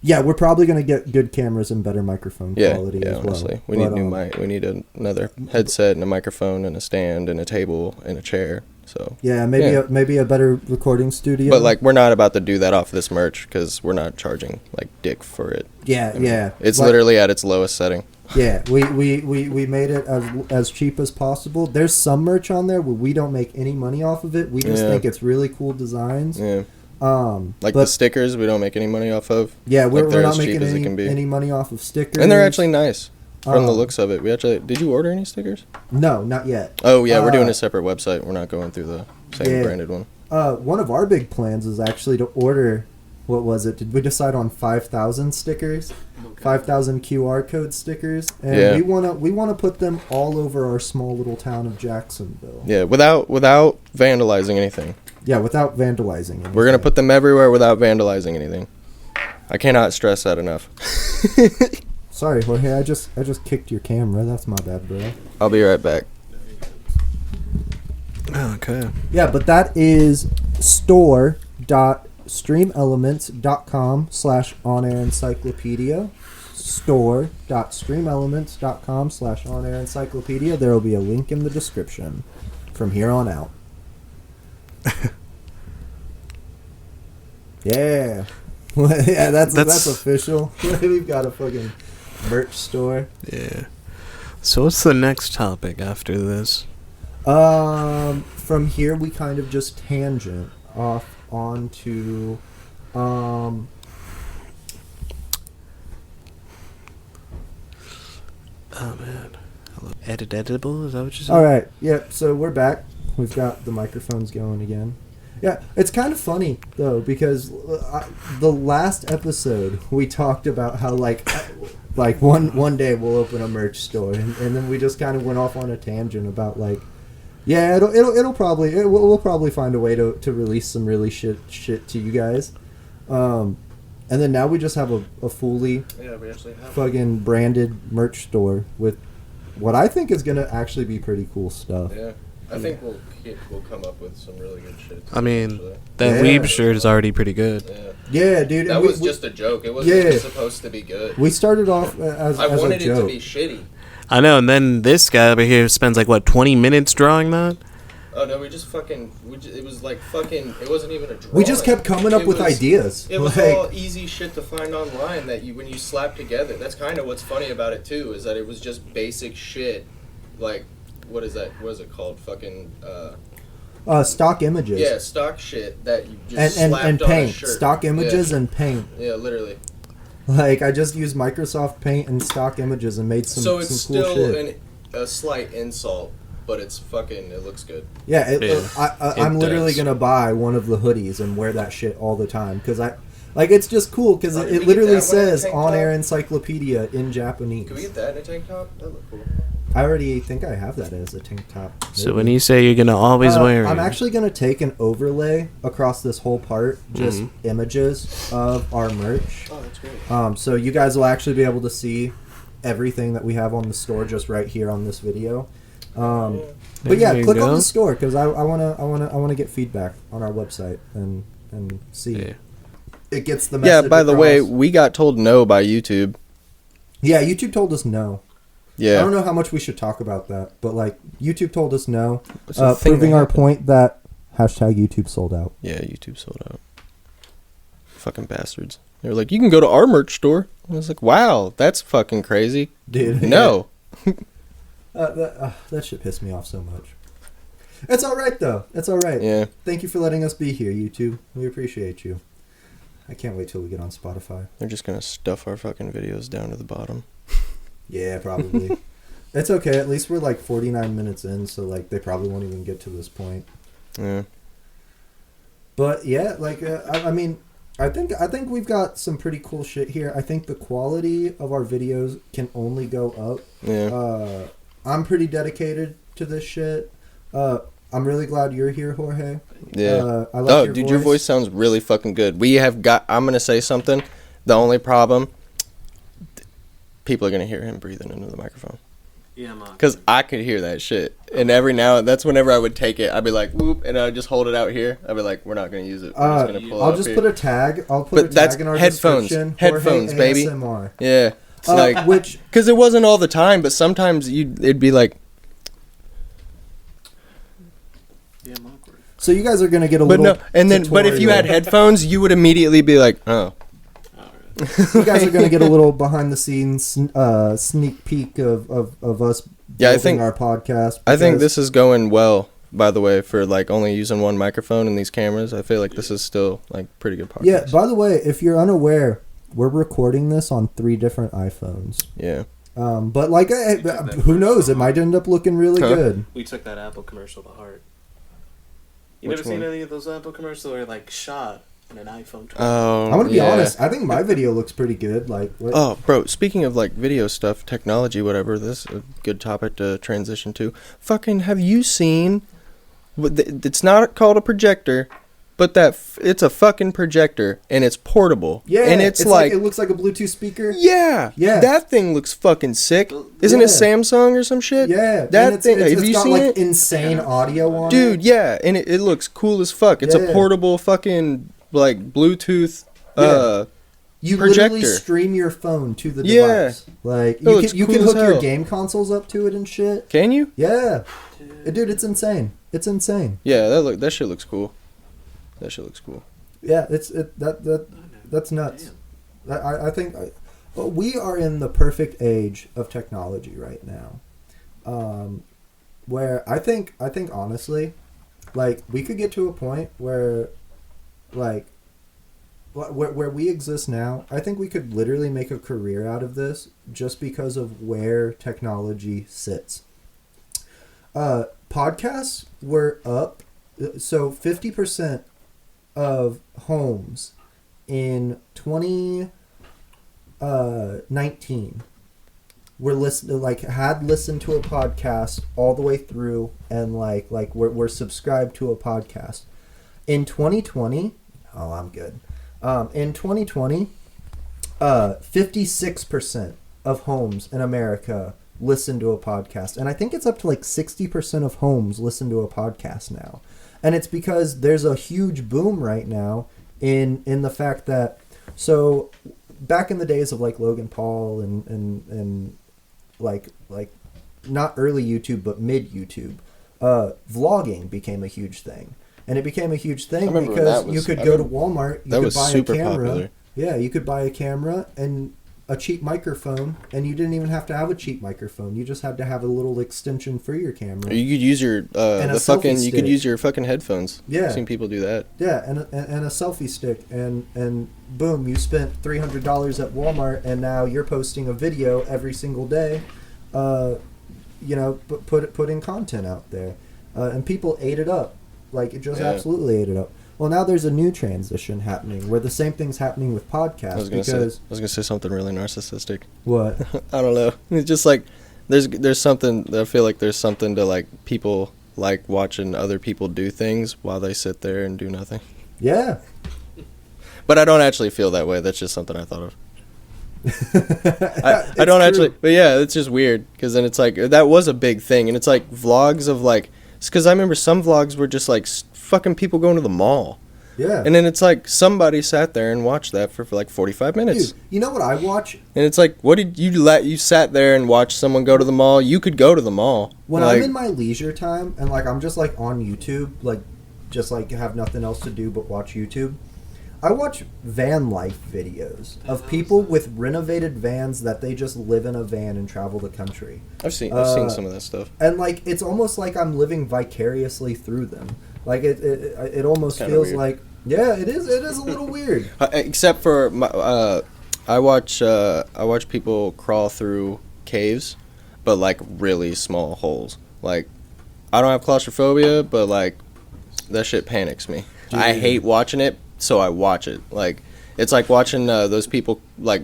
Yeah, we're probably going to get good cameras and better microphone quality as well. Honestly. We need new mic. We need another headset and a microphone and a stand and a table and a chair. So yeah, maybe a better recording studio. But like, we're not about to do that off this merch because we're not charging like dick for it. Yeah, I mean, it's literally at its lowest setting. Yeah, we made it as cheap as possible. There's some merch on there where we don't make any money off of it. We just think it's really cool designs. Yeah. Like the stickers, we don't make any money off of. Yeah, we're not making any money off of stickers. And they're actually nice from the looks of it. Did you order any stickers? No, not yet. Oh yeah, we're doing a separate website. We're not going through the same branded one. One of our big plans is actually to order. What was it? Did we decide on 5,000 stickers? 5,000 QR code stickers, and we wanna put them all over our small little town of Jacksonville. Yeah, without vandalizing anything. Yeah, without vandalizing anything. We're gonna put them everywhere without vandalizing anything. I cannot stress that enough. Sorry, Jorge. I just kicked your camera. That's my bad, bro. I'll be right back. Okay. Yeah, but that is store.streamelements.com/OnAirEncyclopedia. Store.streamelements.com/OnAirEncyclopedia. There will be a link in the description from here on out. Yeah. Yeah, that's official. We've got a fucking merch store. Yeah. So what's the next topic after this? From here we kind of just tangent off onto Oh man. Editable? Is that what you said? Alright, yeah, so we're back. We've got the microphones going again. Yeah, it's kind of funny, though, because the last episode, we talked about how, like one day we'll open a merch store, and then we just kind of went off on a tangent about, like, yeah, we'll probably find a way to release some really shit to you guys. And then now we just have a fully fucking branded merch store with what I think is going to actually be pretty cool stuff. Yeah. I think we'll come up with some really good shit. I mean, that Weeb shirt is already pretty good. Yeah, dude. That was just a joke. It wasn't supposed to be good. We started off as I wanted a joke. it to be shitty. I know, and then this guy over here spends 20 minutes drawing that? Oh no, it was like fucking, it wasn't even a drawing. We just kept coming up with ideas. It was all easy shit to find online that when you slap together. That's kind of what's funny about it too, is that it was just basic shit. Like, what is that? What is it called? Fucking stock images. Yeah, stock shit that you just slapped and on paint. a shirt. Stock images and paint. Yeah, literally. Like, I just used Microsoft Paint and stock images and made some cool shit. So it's still a slight insult, but it looks good. Yeah, I'm literally going to buy one of the hoodies and wear that shit all the time, because it's just cool, because it literally says OnAirEncyclopedia in Japanese. Can we get that in a tank top? That look cool. I already think I have that as a tank top. Maybe. So when you say you're going to always wear it... I'm actually going to take an overlay across this whole part, just images of our merch. Oh, that's great. So you guys will actually be able to see everything that we have on the store just right here on this video. But yeah, click on the store, because I wanna get feedback on our website and see. Yeah. It gets the message. Yeah, by the way, we got told no by YouTube. Yeah, YouTube told us no. Yeah. I don't know how much we should talk about that, but YouTube told us no, proving our point that #YouTube sold out. Yeah, YouTube sold out. Fucking bastards. They were like, you can go to our merch store. I was like, wow, that's fucking crazy. Dude. No. That shit pissed me off so much. It's alright, though. It's alright. Yeah. Thank you for letting us be here, YouTube. We appreciate you. I can't wait till we get on Spotify. They're just going to stuff our fucking videos down to the bottom. Yeah, probably. It's okay. At least we're 49 minutes in, so they probably won't even get to this point. Yeah. But yeah, I mean, I think we've got some pretty cool shit here. I think the quality of our videos can only go up. Yeah. I'm pretty dedicated to this shit. I'm really glad you're here, Jorge. Yeah. I like your voice. Your voice sounds really fucking good. I'm gonna say something. The only problem, people are gonna hear him breathing into the microphone. Yeah, I'm on. Because I could hear that shit. And that's whenever I would take it, I'd be like, whoop, and I'd just hold it out here. I'd be like, we're not going to use it. We're just gonna pull I'll just put a tag. I'll put a tag in our description. Headphones, Jorge baby. ASMR. Yeah. It's because it wasn't all the time, but sometimes it'd be like. Yeah, I'm awkward. So you guys are going to get a little. But if you had headphones, you would immediately be like, oh. You guys are gonna get a little behind the scenes sneak peek of us building our podcast. I think this is going well. By the way, for like only using one microphone and these cameras, I feel like this is still like pretty good podcast. Yeah. By the way, if you're unaware, we're recording this on 3 different iPhones. Yeah. But like, who knows? It might end up looking really good. We took that Apple commercial to heart. You Which never seen one? any of those Apple commercials where like shot in an iPhone 12? Oh, I'm gonna be honest. I think my video looks pretty good. Like, oh, bro. Speaking of like video stuff, technology, whatever. This is a good topic to transition to. Fucking, have you seen? It's not called a projector, but it's a fucking projector and it's portable. Yeah, and it's like it looks like a Bluetooth speaker. Yeah, that thing looks fucking sick. Isn't it Samsung or some shit? Yeah, that thing. Have you seen it? Insane audio on it, dude. Yeah, and it looks cool as fuck. It's a portable fucking like Bluetooth. You projector. literally stream your phone to the device. Like you can hook your game consoles up to it and shit. Can you? Yeah, dude, it's insane. It's insane. Yeah, that shit looks cool. That shit looks cool. Yeah, that's nuts. I think we are in the perfect age of technology right now, where I think honestly, like we could get to a point where, like, where we exist now. I think we could literally make a career out of this just because of where technology sits. Podcasts were up, so 50% of homes in 2019 were had listened to a podcast all the way through and were subscribed to a podcast. In 2020, I'm good. In 2020, 56% of homes in America listen to a podcast, and I think it's up to like 60% of homes listen to a podcast now. And it's because there's a huge boom right now in the fact that, so back in the days of like Logan Paul and like not early YouTube but mid YouTube, vlogging became a huge thing. And it became a huge thing because you could go to Walmart, you could buy a camera. Popular. Yeah, you could buy a camera and a cheap microphone, and you didn't even have to have a cheap microphone. You just had to have a little extension for your camera. You could use your you could use your fucking headphones. Yeah, I've seen people do that. Yeah, and a selfie stick, and boom, you spent $300 at Walmart, and now you're posting a video every single day. Putting content out there, and people ate it up. Like, it just absolutely ate it up. Well, now there's a new transition happening where the same thing's happening with podcasts. I was gonna say something really narcissistic. What? I don't know. It's just like there's something. I feel like there's something to like people like watching other people do things while they sit there and do nothing. Yeah. But I don't actually feel that way. That's just something I thought of. I don't actually. But yeah, it's just weird because then it's like that was a big thing, and it's like vlogs of like. Because I remember some vlogs were just like fucking people going to the mall. Yeah. And then it's like somebody sat there and watched that for like 45 minutes. Dude, you know what I watch? And it's like, what did you sat there and watched someone go to the mall? You could go to the mall. When I'm in my leisure time and like I'm just like on YouTube, like just like have nothing else to do but watch YouTube, I watch van life videos of people with renovated vans that they just live in a van and travel the country. I've seen some of that stuff. And like it's almost like I'm living vicariously through them. Like it almost feels weird. Like it is a little weird. Except for I watch people crawl through caves, but like really small holes. Like I don't have claustrophobia, but like that shit panics me. Dude. I hate watching it. So I watch it. Like it's like watching those people like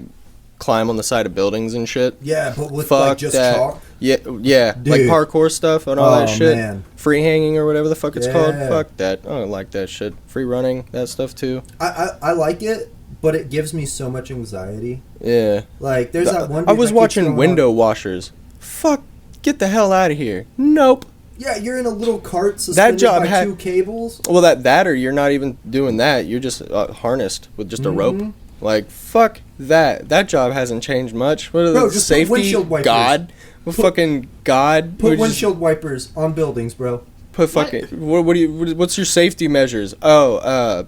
climb on the side of buildings and shit. Yeah, but with like just chalk. Yeah, dude. Like parkour stuff and all that shit. Man. Free hanging or whatever the fuck it's called. Fuck that. I don't like that shit. Free running, that stuff too. I like it, but it gives me so much anxiety. Yeah. Like there's that one. I was watching window washers. Fuck, get the hell out of here. Nope. Yeah, you're in a little cart suspended by 2 cables. Well, that or you're not even doing that. You're just harnessed with just a rope. Like, fuck that. That job hasn't changed much. What are the safety? Put windshield wipers. God? Fucking God? Put windshield wipers on buildings, bro. Put fucking... What's your safety measures? Oh,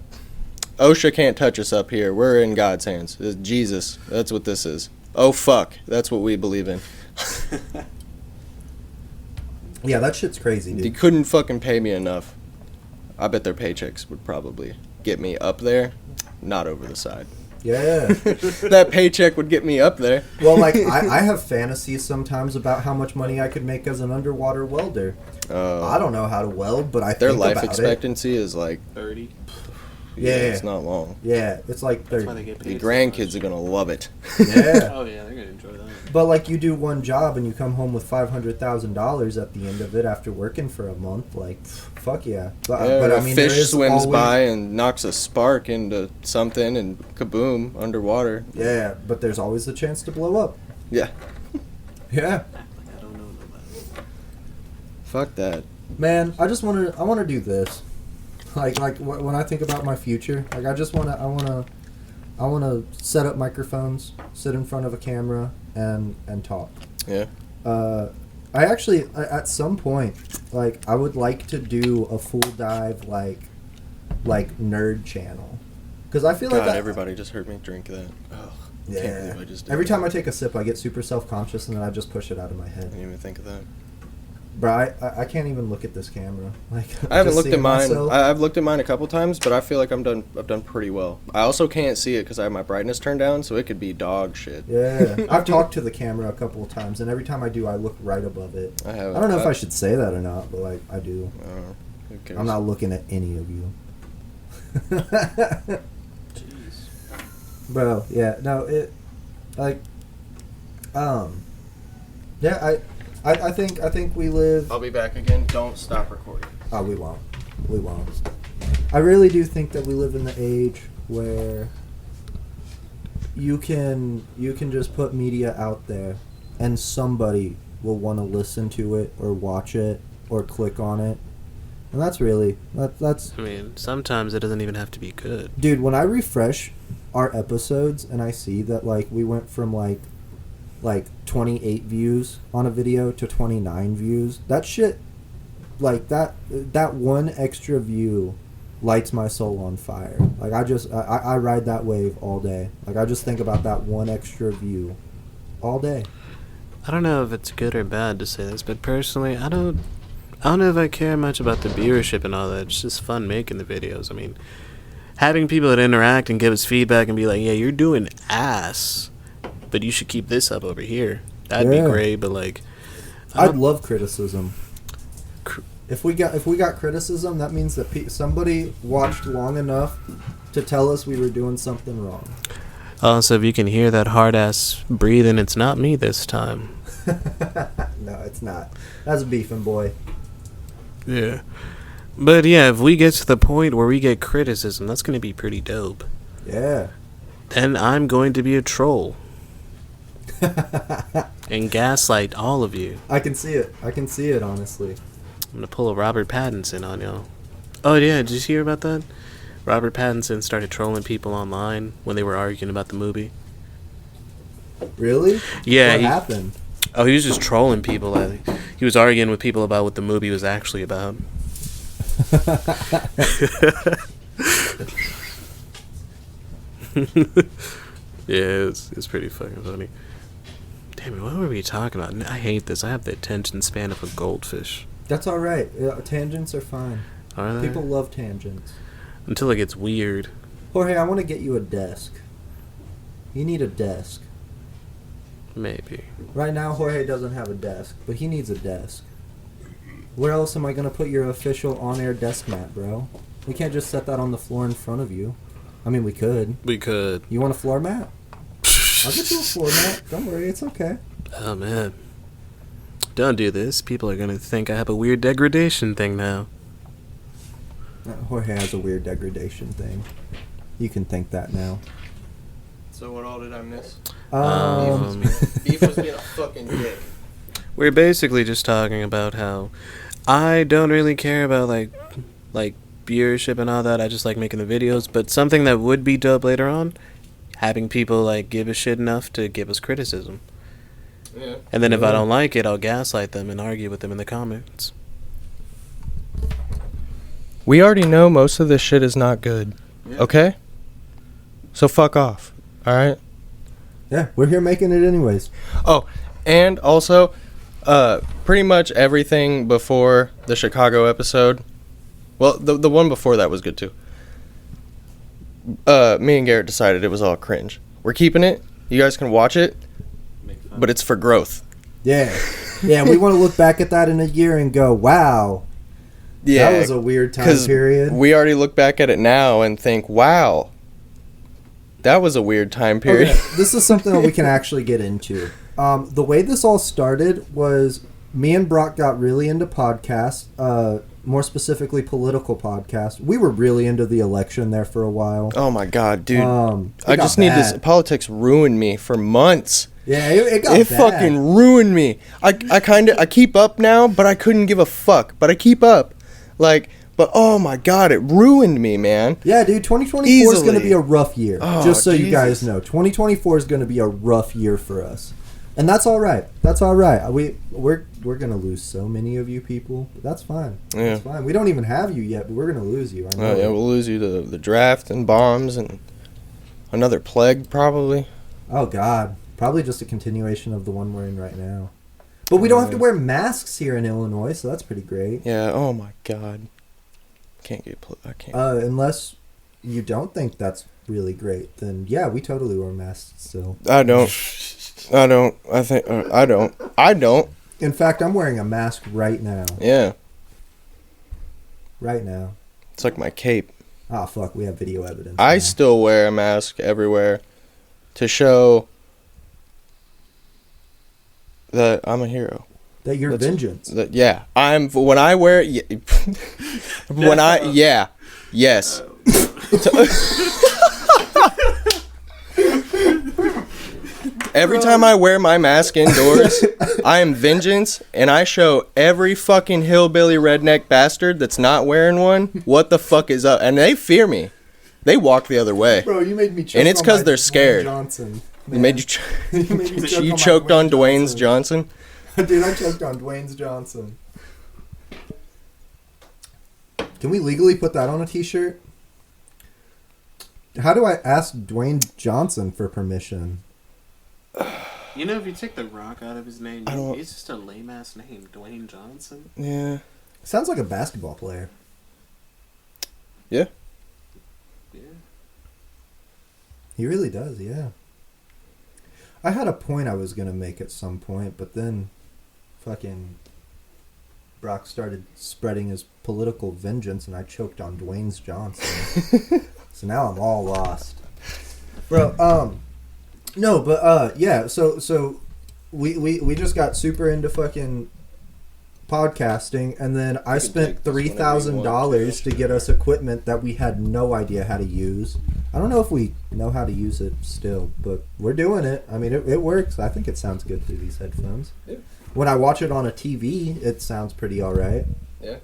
OSHA can't touch us up here. We're in God's hands. It's Jesus. That's what this is. Oh, fuck. That's what we believe in. Yeah, that shit's crazy, dude. They couldn't fucking pay me enough. I bet their paychecks would probably get me up there, not over the side. Yeah. That paycheck would get me up there. Well, like, I have fantasies sometimes about how much money I could make as an underwater welder. I don't know how to weld, but I their think life about expectancy is like 30. Yeah. it's not long. Yeah, it's like That's 30. why they get The paid. grandkids are gonna love it. Yeah. Oh yeah, they're gonna enjoy that. But, like, you do one job and you come home with $500,000 at the end of it after working for a month. Like, fuck yeah. But a I mean, there fish is swims always, by and knocks a spark into something and kaboom, underwater. Yeah, but there's always the chance to blow up. Yeah. Yeah. Like I don't know nobody. Fuck that. Man, I want to do this. Like when I think about my future, like I want to set up microphones, sit in front of a camera and talk. Yeah. I actually at some point, like, I would like to do a full dive like nerd channel. Cuz I feel God, like everybody just heard me drink that. Oh, yeah. can't believe I just did Every that. time I take a sip, I get super self-conscious and then I just push it out of my I head. didn't even think of that. Bro, I can't even look at this camera. Like, I haven't just looked at seeing mine. myself. I've looked at mine a couple times, but I feel like I've done pretty well. I also can't see it because I have my brightness turned down, so it could be dog shit. Yeah, I've talked to the camera a couple of times, and every time I do, I look right above it. I haven't. I don't know if I should say that or not, but, like, I do. Who cares? I'm not looking at any of you. Jeez. Bro, yeah, no, it, like, yeah, I think we live. I'll be back again. Don't stop recording. Oh, we won't. We won't. I really do think that we live in the age where you can just put media out there, and somebody will want to listen to it or watch it or click on it, and that's really that's. I mean, sometimes it doesn't even have to be good. Dude, when I refresh our episodes and I see that, like, we went from like 28 views on a video to 29 views, that shit, like, that one extra view lights my soul on fire. Like, I ride that wave all day. Like, I just think about that one extra view all day. I don't know if it's good or bad to say this, but personally, I don't know if I care much about the viewership and all that. It's just fun making the videos. I mean, having people that interact and give us feedback and be like, yeah, you're doing ass, but you should keep this up over here. That'd be great, but, like, I'd love criticism. If we got criticism, that means that somebody watched long enough to tell us we were doing something wrong. Also, if you can hear that hard-ass breathing, it's not me this time. No, it's not. That's beefing boy. Yeah. But, yeah, if we get to the point where we get criticism, that's going to be pretty dope. Yeah. Then I'm going to be a troll. And gaslight all of you. I can see it, honestly. I'm going to pull a Robert Pattinson on y'all. Oh, yeah, did you hear about that? Robert Pattinson started trolling people online when they were arguing about the movie. Really? Yeah. What happened? Oh, he was just trolling people. He was arguing with people about what the movie was actually about. Yeah, it's pretty fucking funny. Damn it, what were we talking about? I hate this. I have the attention span of a goldfish. That's all right. Tangents are fine. Are they? People love tangents. Until it gets weird. Jorge, I want to get you a desk. You need a desk. Maybe. Right now, Jorge doesn't have a desk, but he needs a desk. Where else am I going to put your official on-air desk mat, bro? We can't just set that on the floor in front of you. I mean, we could. We could. You want a floor mat? I'll get you a floor mat. Don't worry, it's okay. Oh, man. Don't do this. People are going to think I have a weird degradation thing now. Jorge has a weird degradation thing. You can think that now. So what all did I miss? Beef was being a fucking dick. We're basically just talking about how I don't really care about, like viewership and all that. I just like making the videos. But something that would be dope later on, having people, like, give a shit enough to give us criticism. Yeah. And then if I don't like it, I'll gaslight them and argue with them in the comments. We already know most of this shit is not good. Yeah. Okay? So fuck off. All right. Yeah, we're here making it anyways. Oh, and also, pretty much everything before the Chicago episode. Well, the one before that was good too. Me and Garrett decided it was all cringe. We're keeping it. You guys can watch it, but it's for growth. Yeah. Yeah, we want to look back at that in a year and go, wow. Yeah, that was a weird time period. We already look back at it now and think, wow, that was a weird time period. Okay, this is something that we can actually get into. The way this all started was me and Brock got really into podcasts, more specifically political podcasts. We were really into the election there for a while. Oh my god, dude. I just bad. need this. Politics ruined me for months. Yeah, it got It bad. fucking ruined me. I keep up now, but I couldn't give a fuck. But I keep up. But oh my god, it ruined me, man. Yeah, dude, 2024 is going to be a rough year. Oh, just so Jesus. you guys know. 2024 is going to be a rough year for us. And that's all right. That's all right. We're going to lose so many of you people. But that's fine. Yeah. That's fine. We don't even have you yet, but we're going to lose you. I know. Oh yeah, we'll lose you to the draft and bombs and another plague probably. Oh, God. Probably just a continuation of the one we're in right now. But we don't have to wear masks here in Illinois, so that's pretty great. Yeah, oh my god. I can't. Unless you don't think that's really great, then yeah, we totally wear masks still. I don't. I don't. In fact, I'm wearing a mask right now. Yeah. Right now. It's like my cape. Oh, fuck, we have video evidence. I now. still wear a mask everywhere to show that I'm a hero. That you're vengeance. Yeah. When I wear it, yes. Every time I wear my mask indoors, I am vengeance, and I show every fucking hillbilly redneck bastard that's not wearing one what the fuck is up, and they fear me. They walk the other way. Bro, you made me choke. And it's because they're scared. Johnson. You made you choked on Dwayne's Johnson. Dude, I choked on Dwayne's Johnson. Can we legally put that on a t-shirt? How do I ask Dwayne Johnson for permission? You know, if you take the rock out of his name, it's just a lame-ass name, Dwayne Johnson. Yeah. Sounds like a basketball player. Yeah. Yeah. He really does, yeah. I had a point I was going to make at some point, but then fucking Brock started spreading his political vengeance, and I choked on Dwayne's Johnson. So now I'm all lost. Bro, no, but, yeah, so we just got super into fucking podcasting, and then I spent $3,000 to get us equipment that we had no idea how to use. I don't know if we know how to use it still, but we're doing it. I mean, it works. I think it sounds good through these headphones. Yeah. When I watch it on a TV, it sounds pretty all right. Yeah.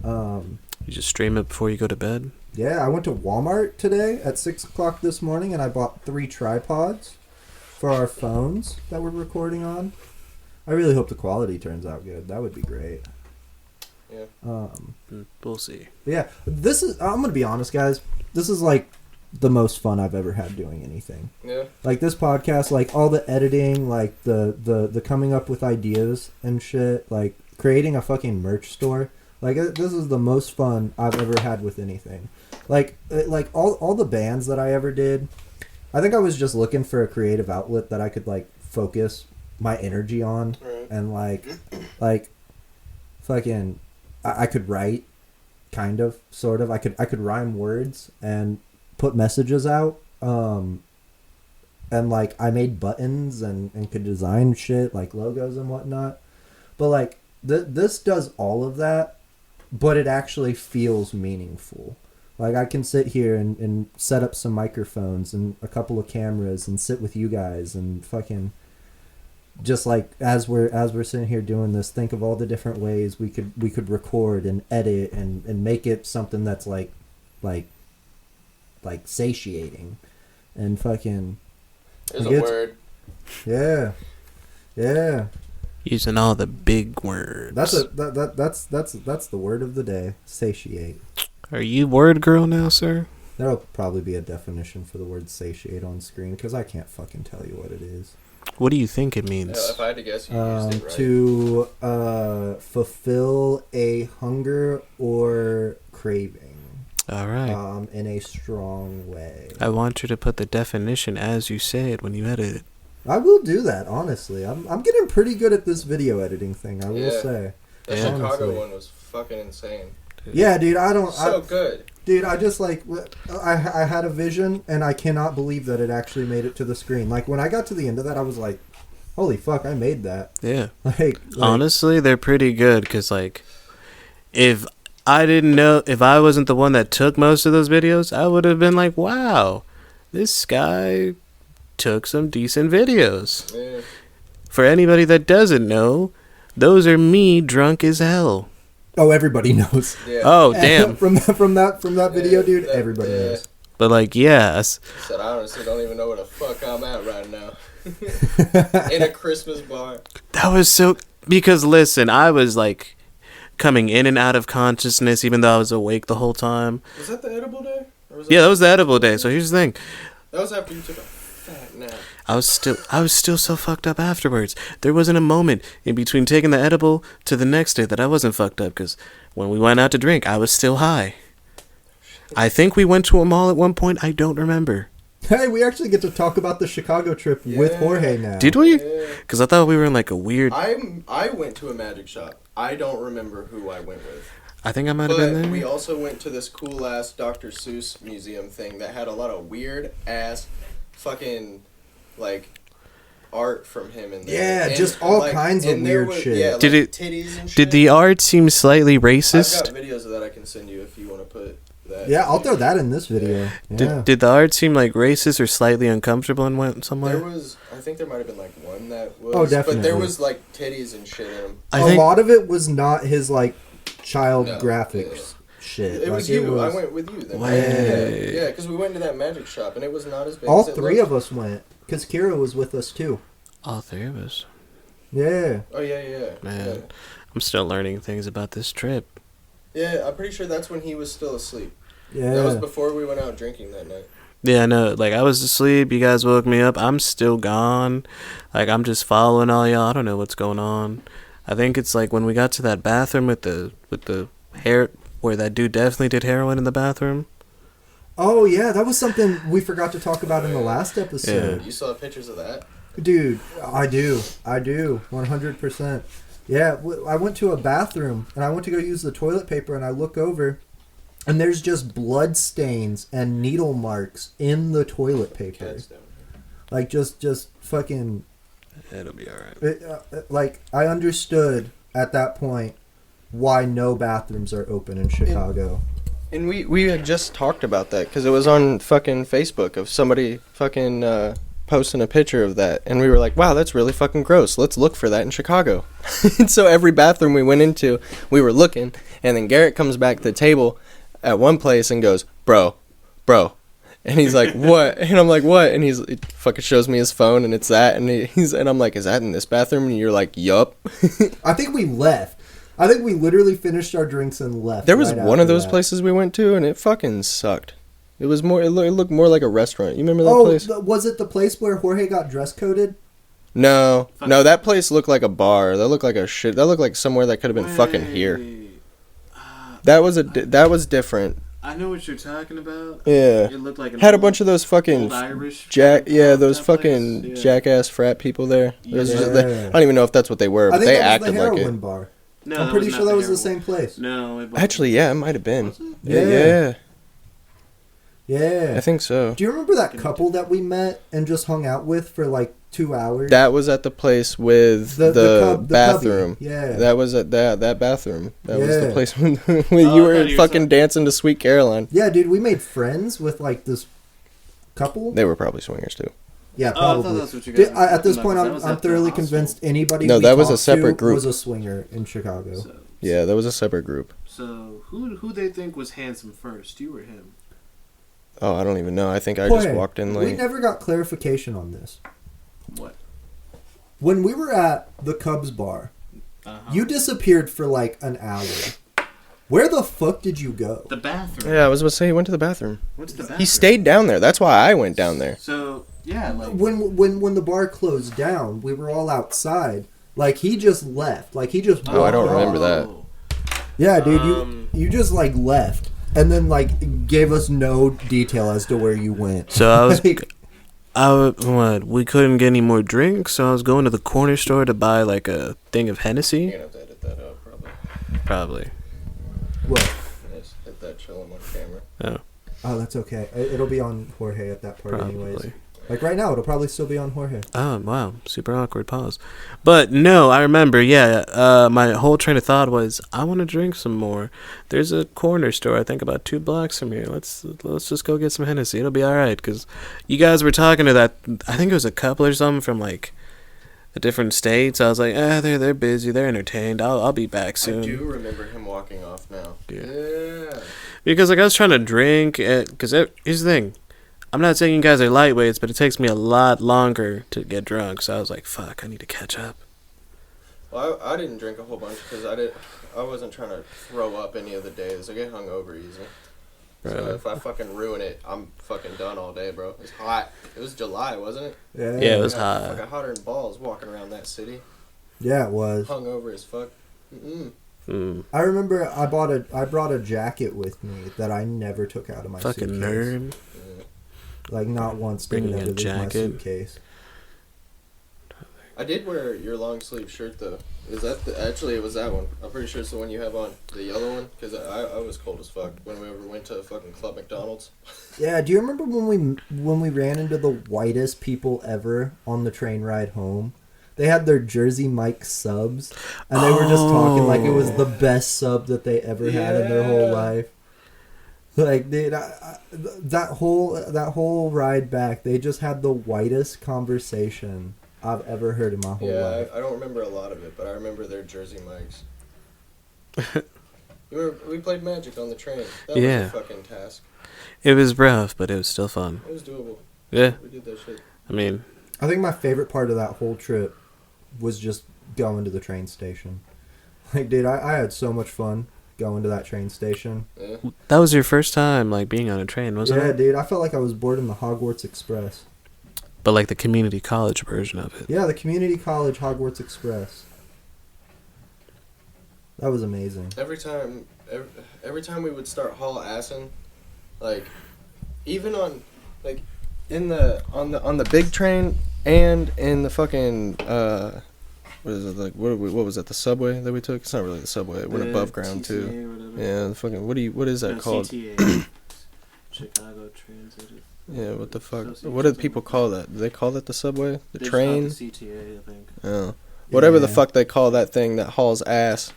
You just stream it before you go to bed? Yeah, I went to Walmart today at 6 o'clock this morning, and I bought 3 tripods for our phones that we're recording on. I really hope the quality turns out good. That would be great. Yeah. We'll see. Yeah, I'm going to be honest, guys. This is like the most fun I've ever had doing anything. Yeah. Like this podcast, like all the editing, like the coming up with ideas and shit, like creating a fucking merch store. Like this is the most fun I've ever had with anything. Like all the bands that I ever did, I think I was just looking for a creative outlet that I could like focus my energy on. Right. And like fucking I could write, kind of, sort of. I could rhyme words and put messages out. And like I made buttons and could design shit like logos and whatnot. But like this does all of that, but it actually feels meaningful. Like I can sit here and set up some microphones and a couple of cameras and sit with you guys and fucking just like as we're sitting here doing this, think of all the different ways we could record and edit and make it something that's like satiating and fucking There's a word. Yeah. Using all the big words. That's the word of the day. Satiate. Are you word girl now, sir? There'll probably be a definition for the word satiate on screen because I can't fucking tell you what it is. What do you think it means? Yeah, if I had to guess, you used it right. To fulfill a hunger or craving. All right. In a strong way. I want you to put the definition as you say it when you edit it. I will do that, honestly. I'm getting pretty good at this video editing thing, I will say. The Chicago one was fucking insane. Yeah, dude, good. Dude, I just I had a vision, and I cannot believe that it actually made it to the screen. Like, when I got to the end of that, I was like, holy fuck, I made that. Yeah. Like honestly, they're pretty good, because, like, if I wasn't the one that took most of those videos, I would have been like, wow, this guy took some decent videos. Yeah. For anybody that doesn't know, those are me drunk as hell. Oh, everybody knows. Yeah. Oh, damn. from that video, dude, everybody knows. But, like, yeah. Said, I honestly don't even know where the fuck I'm at right now. In a Christmas bar. That was so... Because, listen, I was, like, coming in and out of consciousness even though I was awake the whole time. Was that the edible day? Or was Yeah, that was the edible day. So here's the thing. That was after you took a fat nap. I was still so fucked up afterwards. There wasn't a moment in between taking the edible to the next day that I wasn't fucked up, because when we went out to drink, I was still high. I think we went to a mall at one point. I don't remember. Hey, we actually get to talk about the Chicago trip with Jorge now. Did we? Yeah. Because I thought we were in like a weird... I went to a magic shop. I don't remember who I went with. I think I might have been there. We also went to this cool-ass Dr. Seuss museum thing that had a lot of weird-ass fucking... like art from him in there. Yeah, and just all kinds of weird shit. Yeah, did like it? Titties and shit. Did the art seem slightly racist? I've got videos of that I can send you if you want to put that. Yeah, I'll throw that in this video. Yeah. Did the art seem like racist or slightly uncomfortable and went somewhere? I think there might have been like one that was. Oh, definitely. But there was like titties and shit in them. A lot of it was not his like child graphics shit. It was you. I went with you then. Way. Yeah, because we went to that magic shop and it was not as big. All as it three looked. of us went. Because Kira was with us, too. All three of us. Yeah. Oh, yeah. Man, Yeah. I'm still learning things about this trip. Yeah, I'm pretty sure that's when he was still asleep. Yeah. That was before we went out drinking that night. Yeah, I know. Like, I was asleep. You guys woke me up. I'm still gone. Like, I'm just following all y'all. I don't know what's going on. I think it's like when we got to that bathroom with the hair, where that dude definitely did heroin in the bathroom. Oh, yeah, that was something we forgot to talk about in the last episode. You saw pictures of that? Dude, I do. 100%. Yeah, I went to a bathroom, and I went to go use the toilet paper, and I look over, and there's just blood stains and needle marks in the toilet paper. Cats down here. Like, just fucking... It'll be alright. Like, I understood at that point why no bathrooms are open in Chicago. And we had just talked about that because it was on fucking Facebook of somebody fucking posting a picture of that. And we were like, wow, that's really fucking gross. Let's look for that in Chicago. And so every bathroom we went into, we were looking. And then Garrett comes back to the table at one place and goes, bro. And he's like, what? And I'm like, what? And he fucking shows me his phone and it's that. And and I'm like, is that in this bathroom? And you're like, yup. I think we left. I think we literally finished our drinks and left. There was one of those places we went to, and it fucking sucked. It was more. It looked more like a restaurant. You remember that place? Was it the place where Jorge got dress coded? No, that place looked like a bar. That looked like a shit. That looked like somewhere that could have been fucking here. That was different. I know what you're talking about. Yeah. It looked like had a bunch of those fucking old Irish those fucking jackass frat people there. Yeah. I don't even know if that's what they were, but they acted like it. Bar. No, I'm pretty sure that was the same place. No, it wasn't. Actually, yeah, it might have been. Yeah. Yeah. I think so. Do you remember that couple that we met and just hung out with for like 2 hours? That was at the place with the bathroom. Cubby. Yeah. That was at that bathroom. That was the Yeah. place when you were fucking dancing to Sweet Caroline. Yeah, dude, we made friends with like this couple. They were probably swingers too. Yeah, Oh, I thought probably. that's what you guys were At this talking point, about, 'cause that was I'm at the thoroughly hostel. convinced anybody No, we that was a talked separate to group. was a swinger in Chicago. Yeah, that was a separate group. So who they think was handsome first, you or him? Oh, I don't even know. I think I just walked in We late. never got clarification on this. What? When we were at the Cubs bar, Uh-huh. you disappeared for like an hour. Where the fuck did you go? The bathroom. Yeah, I was about to say he went to the bathroom. What's the bathroom? He stayed down there. That's why I went down there. So, yeah, like... When the bar closed down, we were all outside. Like, he just left. Like, he just Oh, I don't walked remember that. Yeah, dude, you just, like, left. And then, like, gave us no detail as to where you went. So I was... Like, we couldn't get any more drinks, so I was going to the corner store to buy, like, a thing of Hennessy. You're gonna have to edit that out, probably. Probably. what? Just hit that chill on camera. Oh, Oh, that's okay. It'll be on Jorge at that part anyways. probably. Like, right now, it'll probably still be on Jorge. Oh, wow. Super awkward pause. But no, I remember, my whole train of thought was, I want to drink some more. There's a corner store, I think, about 2 blocks from here. Let's just go get some Hennessy. It'll be all right, because you guys were talking to that, I think it was a couple or something from, like, a different states. I was like, they're busy. They're entertained. I'll be back soon. I do remember him walking off now. Yeah. Because, like, I was trying to drink, because here's the thing. I'm not saying you guys are lightweights, but it takes me a lot longer to get drunk. So I was like, fuck, I need to catch up. Well, I didn't drink a whole bunch because I wasn't trying to throw up any of the days. I get hungover easy. Right. So if I fucking ruin it, I'm fucking done all day, bro. It's hot. It was July, wasn't it? Yeah, it was hot. Fucking hotter than balls walking around that city. Yeah, it was. Hungover as fuck. I remember I brought a jacket with me that I never took out of my Fucking suitcase. nerd. Like, not once did Bringing it a ever leave my jacket. suitcase. I did wear your long sleeve shirt though. Is that actually it was that one? I'm pretty sure it's the one you have on, the yellow one. Because I was cold as fuck when we ever went to fucking Club McDonald's. Yeah, do you remember when we ran into the whitest people ever on the train ride home? They had their Jersey Mike subs, and they were just talking like it was the best sub that they ever had in their whole life. Like, dude, that whole ride back, they just had the whitest conversation I've ever heard in my whole life. I don't remember a lot of it, but I remember their Jersey Mikes. We played Magic on the train. That was a fucking task. It was rough, but it was still fun. It was doable. Yeah. We did that shit. I mean, I think my favorite part of that whole trip was just going to the train station. Like, dude, I had so much fun going to that train station. Yeah. that was your first time, like, being on a train, wasn't it? Yeah, dude, I felt like I was boarding the Hogwarts Express. But, like, the community college version of it. Yeah, the community college Hogwarts Express. That was amazing. Every time we would start haul assing, like, even on, like, on the big train and in the fucking what is it, like, what was it, the subway that we took? It's not really the subway. It went above ground too. Yeah, the fucking what is that called? CTA. Chicago Transit. Yeah, what the fuck? What do people call that? Do they call that the subway? The train? The CTA, I think. Oh. Whatever the Yeah. fuck they call that thing that hauls ass.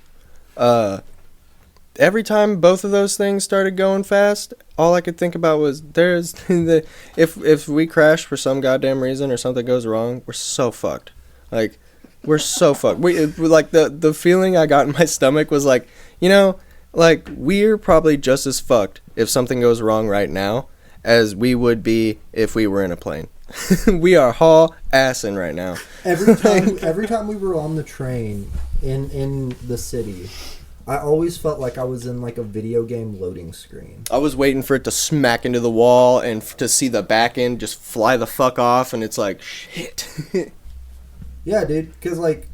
Every time both of those things started going fast, all I could think about was if we crash for some goddamn reason or something goes wrong, we're so fucked. Like, we're so fucked. We like the feeling I got in my stomach was like, you know, like, we're probably just as fucked if something goes wrong right now as we would be if we were in a plane. We are haul assing right now. Every time we were on the train in the city, I always felt like I was in like a video game loading screen. I was waiting for it to smack into the wall and to see the back end just fly the fuck off, and it's like, shit. Yeah, dude, because like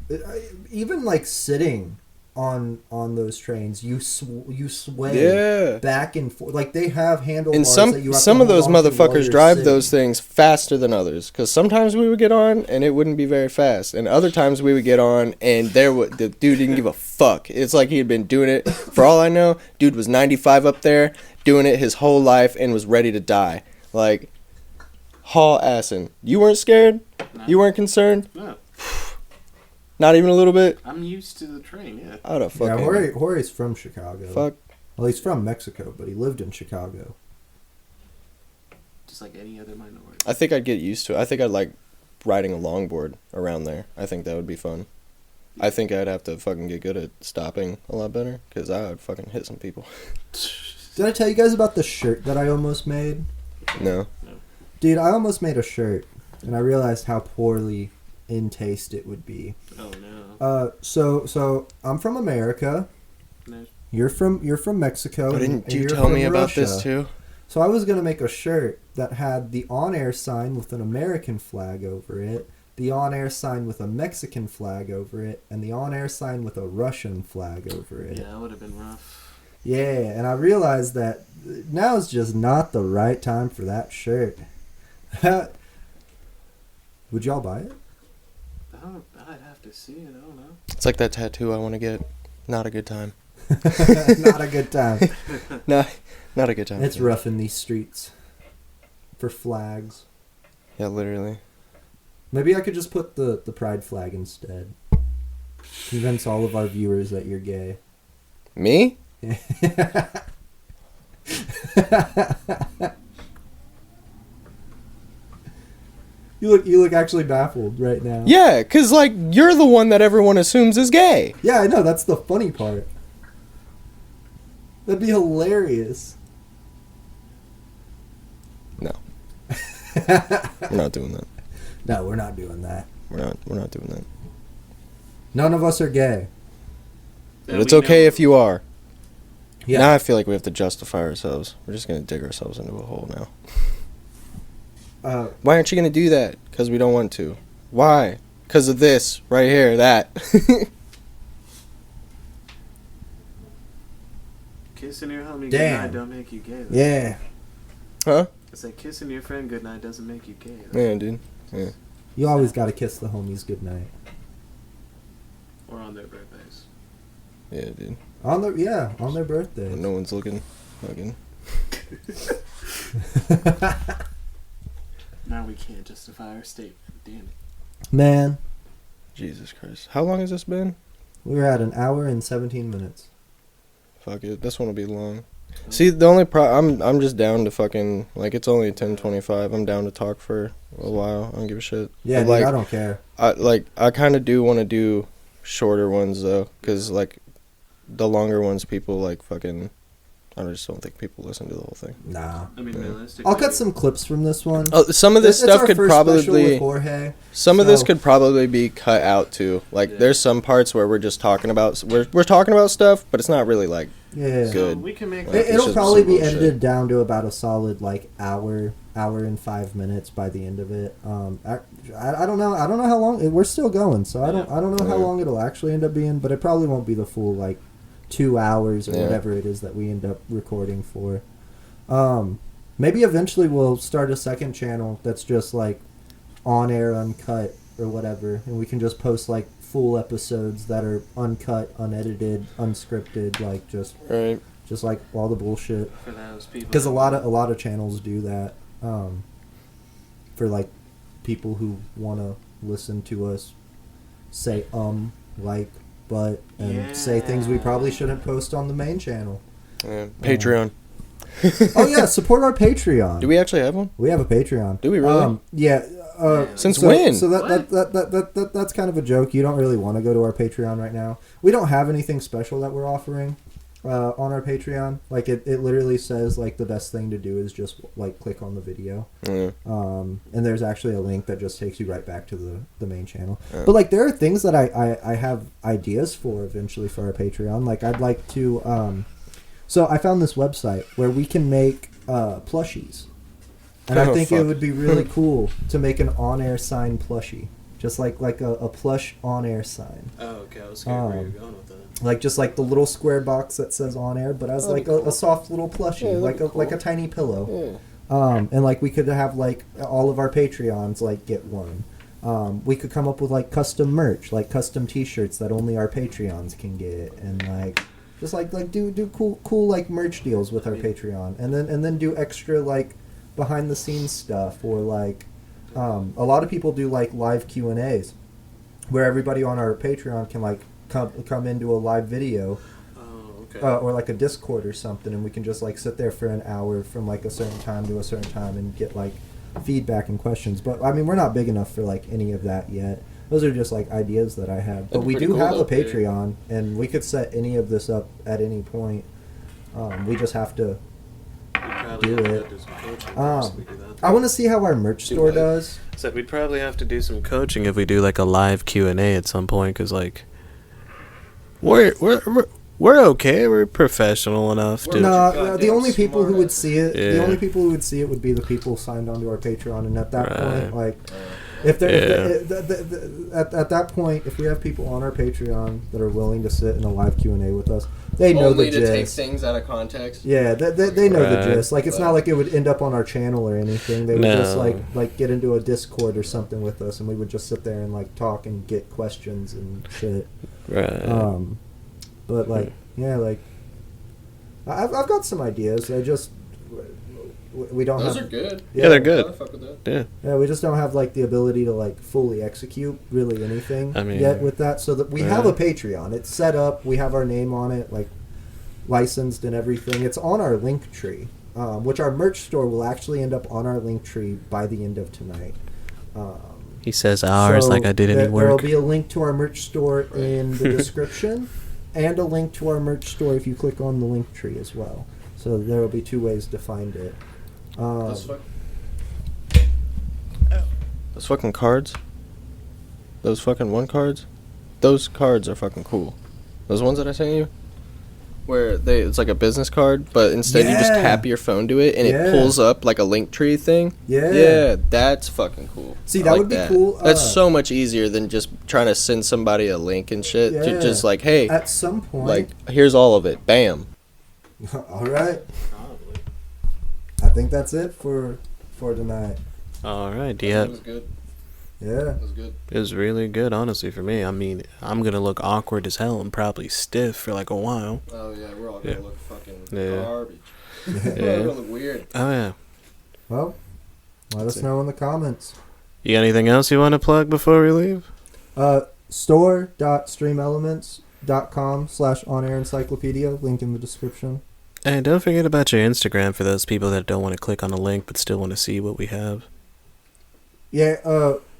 even like sitting on those trains, you sway back and forth. Like, they have handlebars. And that you have some to of those hold onto while motherfuckers you're drive sitting. those things faster than others. Because sometimes we would get on and it wouldn't be very fast, and other times we would get on and the dude didn't give a fuck. It's like he had been doing it for all I know. Dude was 95 up there doing it his whole life and was ready to die. Like, haul assing. You weren't scared? No. You weren't concerned? No. Not even a little bit? I'm used to the train, yeah. I'd have fucking... Yeah, Jorge's from Chicago. Fuck. Well, he's from Mexico, but he lived in Chicago. Just like any other minority. I think I'd get used to it. I think I'd like riding a longboard around there. I think that would be fun. I think I'd have to fucking get good at stopping a lot better, because I would fucking hit some people. Did I tell you guys about the shirt that I almost made? No. Dude, I almost made a shirt, and I realized how poorly in taste it would be. Oh, no. So I'm from America. No. You're from Mexico. But and didn't you you're tell me from about Russia. this too? So I was gonna make a shirt that had the on-air sign with an American flag over it, the on-air sign with a Mexican flag over it, and the on-air sign with a Russian flag over it. Yeah, that would have been rough. Yeah, and I realized that now is just not the right time for that shirt. Would y'all buy it? I'd have to see it. I don't know. It's like that tattoo I want to get. Not a good time. Not a good time. Not a good time. It's rough in these streets for flags. Yeah, literally. Maybe I could just put the pride flag instead. Convince all of our viewers that you're gay. Me? You look actually baffled right now. Yeah, because, like, you're the one that everyone assumes is gay. Yeah, I know. That's the funny part. That'd be hilarious. No. We're not doing that. No, we're not doing that. We're not doing that. None of us are gay. But it's okay if you are. Yeah. Now I feel like we have to justify ourselves. We're just going to dig ourselves into a hole now. Why aren't you going to do that? Because we don't want to. Why? Because of this, right here, that. Kissing your homie Damn. goodnight don't make you gay, though. Yeah. Huh? It's like kissing your friend goodnight doesn't make you gay, though. Yeah, dude. Yeah. You always got to kiss the homies goodnight. Or on their birthdays. Yeah, dude. On their birthdays. When no one's looking. Fucking. Now we can't justify our statement. Damn it. Man, Jesus Christ. How long has this been? we were at an hour and 17 minutes. Fuck it. This one will be long. See, the only I'm just down to fucking, like, it's only 10:25. I'm down to talk for a while. I don't give a shit. Yeah, But, dude, like, I don't care. I kind of do want to do shorter ones, though, because, like, the longer ones, people, like, fucking, I just don't think people listen to the whole thing. Nah. I mean, Yeah. realistically. I'll cut some clips from this one. Oh, some of this It's stuff our could first special with probably, Jorge. some of this so- could probably be cut out, too. Like, Yeah. there's some parts where we're just talking about, we're talking about stuff, but it's not really, like, Yeah. good. We can make Like, like, it's It'll just probably some be bullshit. edited down to about a solid like hour and 5 minutes by the end of it. I don't know. I don't know how long. We're still going, so I don't know how Yeah. long it'll actually end up being. But it probably won't be the full like 2 hours or Yeah. whatever it is that we end up recording for. Maybe eventually we'll start a second channel that's just like on air uncut or whatever, and we can just post like full episodes that are uncut, unedited, unscripted, like just right. like all the bullshit. for those people. Because a lot of channels do that, for like people who want to listen to us say like, but, and say things we probably shouldn't post on the main channel. Yeah. Patreon. Oh yeah, support our Patreon. Do we actually have one? We have a Patreon. Do we really? Yeah. Since so, when? So that's kind of a joke. You don't really want to go to our Patreon right now. We don't have anything special that we're offering on our Patreon. Like it literally says like the best thing to do is just like click on the video. Yeah. And there's actually a link that just takes you right back to the main channel. Yeah. But like there are things that I have ideas for eventually for our Patreon. Like I'd like to so I found this website where we can make plushies. And I Oh, think fuck. it would be really cool to make an on-air sign plushie. Just like a plush on-air sign. Oh, okay. I was scared where you were going with that. Like just like the little square box that says on air, but as like a soft little plushie, Yeah, like that'd be like a cool. tiny pillow. Yeah. And like we could have like all of our Patreons like get one. We could come up with like custom merch, like custom T-shirts that only our Patreons can get, and like just like do cool like merch deals with our Patreon, and then do extra like behind the scenes stuff, or like a lot of people do like live Q&As where everybody on our Patreon can like come into a live video. Oh, okay. Or like a Discord or something, and we can just like sit there for an hour from like a certain time to a certain time and get like feedback and questions. But I mean, we're not big enough for like any of that yet. Those are just like ideas that I have. But That'd be we pretty do cool, have a though. Patreon, and we could set any of this up at any point. We just have to. We'd probably do have to it. do some coaching Um, first if we do that. I want to see how our merch store what? does. Said we'd probably have to do some coaching if we do like a live Q&A at some point, because like We're okay. We're professional enough to. No, the only people who would see it, Yeah. the only people who would see it would be the people signed onto our Patreon, and at that Right. point, like, if at that point, if we have people on our Patreon that are willing to sit in a live Q&A with us, they know Only the to take gist. things out of context. Yeah, they know the Right. gist. Like, it's not like it would end up on our channel or anything. They would No. just like get into a Discord or something with us, and we would just sit there and like talk and get questions and shit. Right. But like, yeah, like, I've got some ideas. I just we don't Those have. are good. Yeah, they're good. I fuck with that. Yeah. Yeah, we just don't have like the ability to like fully execute really anything I mean, yet with that. So that we have a Patreon. It's set up. We have our name on it, like licensed and everything. It's on our link tree, which our merch store will actually end up on our link tree by the end of tonight. He says ours like I did any There will work. be a link to our merch store in the description, and a link to our merch store if you click on the link tree as well. So there will be two ways to find it. Those fucking cards. Those fucking one cards. Those cards are fucking cool. Those ones that I sent you, where it's like a business card, but instead you just Yeah. tap your phone to it and Yeah. it pulls up like a link tree thing. Yeah. Yeah, that's fucking cool. See, I that like would be cool. That's so much easier than just trying to send somebody a link and shit. Yeah. Just like, hey, At some point, like here's all of it. Bam. all right. Probably. I think that's it for tonight. All right. It Yeah. was good. Yeah. It was good. It was really good, honestly, for me. I mean, I'm going to look awkward as hell and probably stiff for like a while. Oh yeah, we're all gonna Yeah. look fucking Yeah. garbage. Yeah. We're gonna look weird. Oh, yeah. Well, let us know in the comments. You got anything else you want to plug before we leave? Store.streamelements.com/OnAirEncyclopedia. Link in the description. And don't forget about your Instagram for those people that don't want to click on a link but still want to see what we have. Yeah,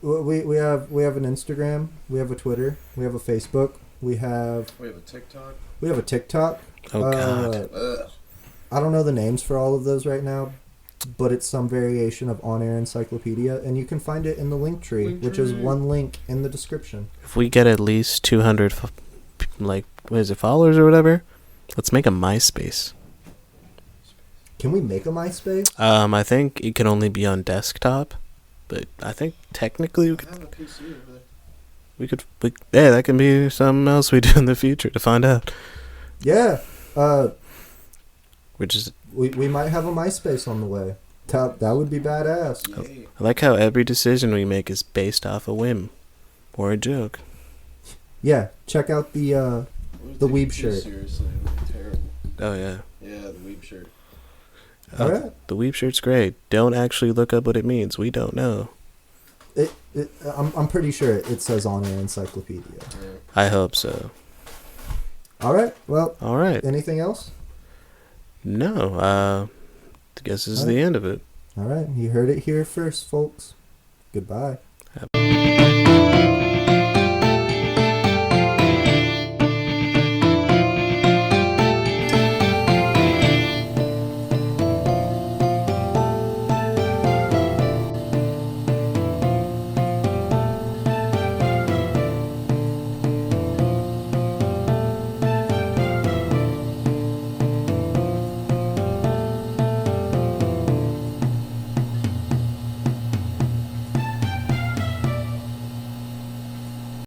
we have an Instagram, we have a Twitter, we have a Facebook, we have We have a TikTok. a TikTok. Oh, God. Ugh. I don't know the names for all of those right now, but it's some variation of On Air Encyclopedia, and you can find it in the link tree, which is one link in the description. If we get at least 200, followers or whatever, let's make a MySpace. Can we make a MySpace? I think it can only be on desktop, but I think technically I have a PC over there. yeah, that can be something else we do in the future to find out. Yeah, Which is, we might have a MySpace on the way. That would be badass. Yay. I like how every decision we make is based off a whim or a joke. Yeah, check out the We're The taking weeb it too shirt. Seriously, we're terrible. Oh yeah, Yeah, the weeb shirt. all right. the weeb shirt's great. Don't actually look up what it means. We don't know. I'm pretty sure it says On Air Encyclopedia. Yeah. I hope so. All right. Well, All right. anything else? No, I guess this is the end of it. All right. You heard it here first, folks. Goodbye.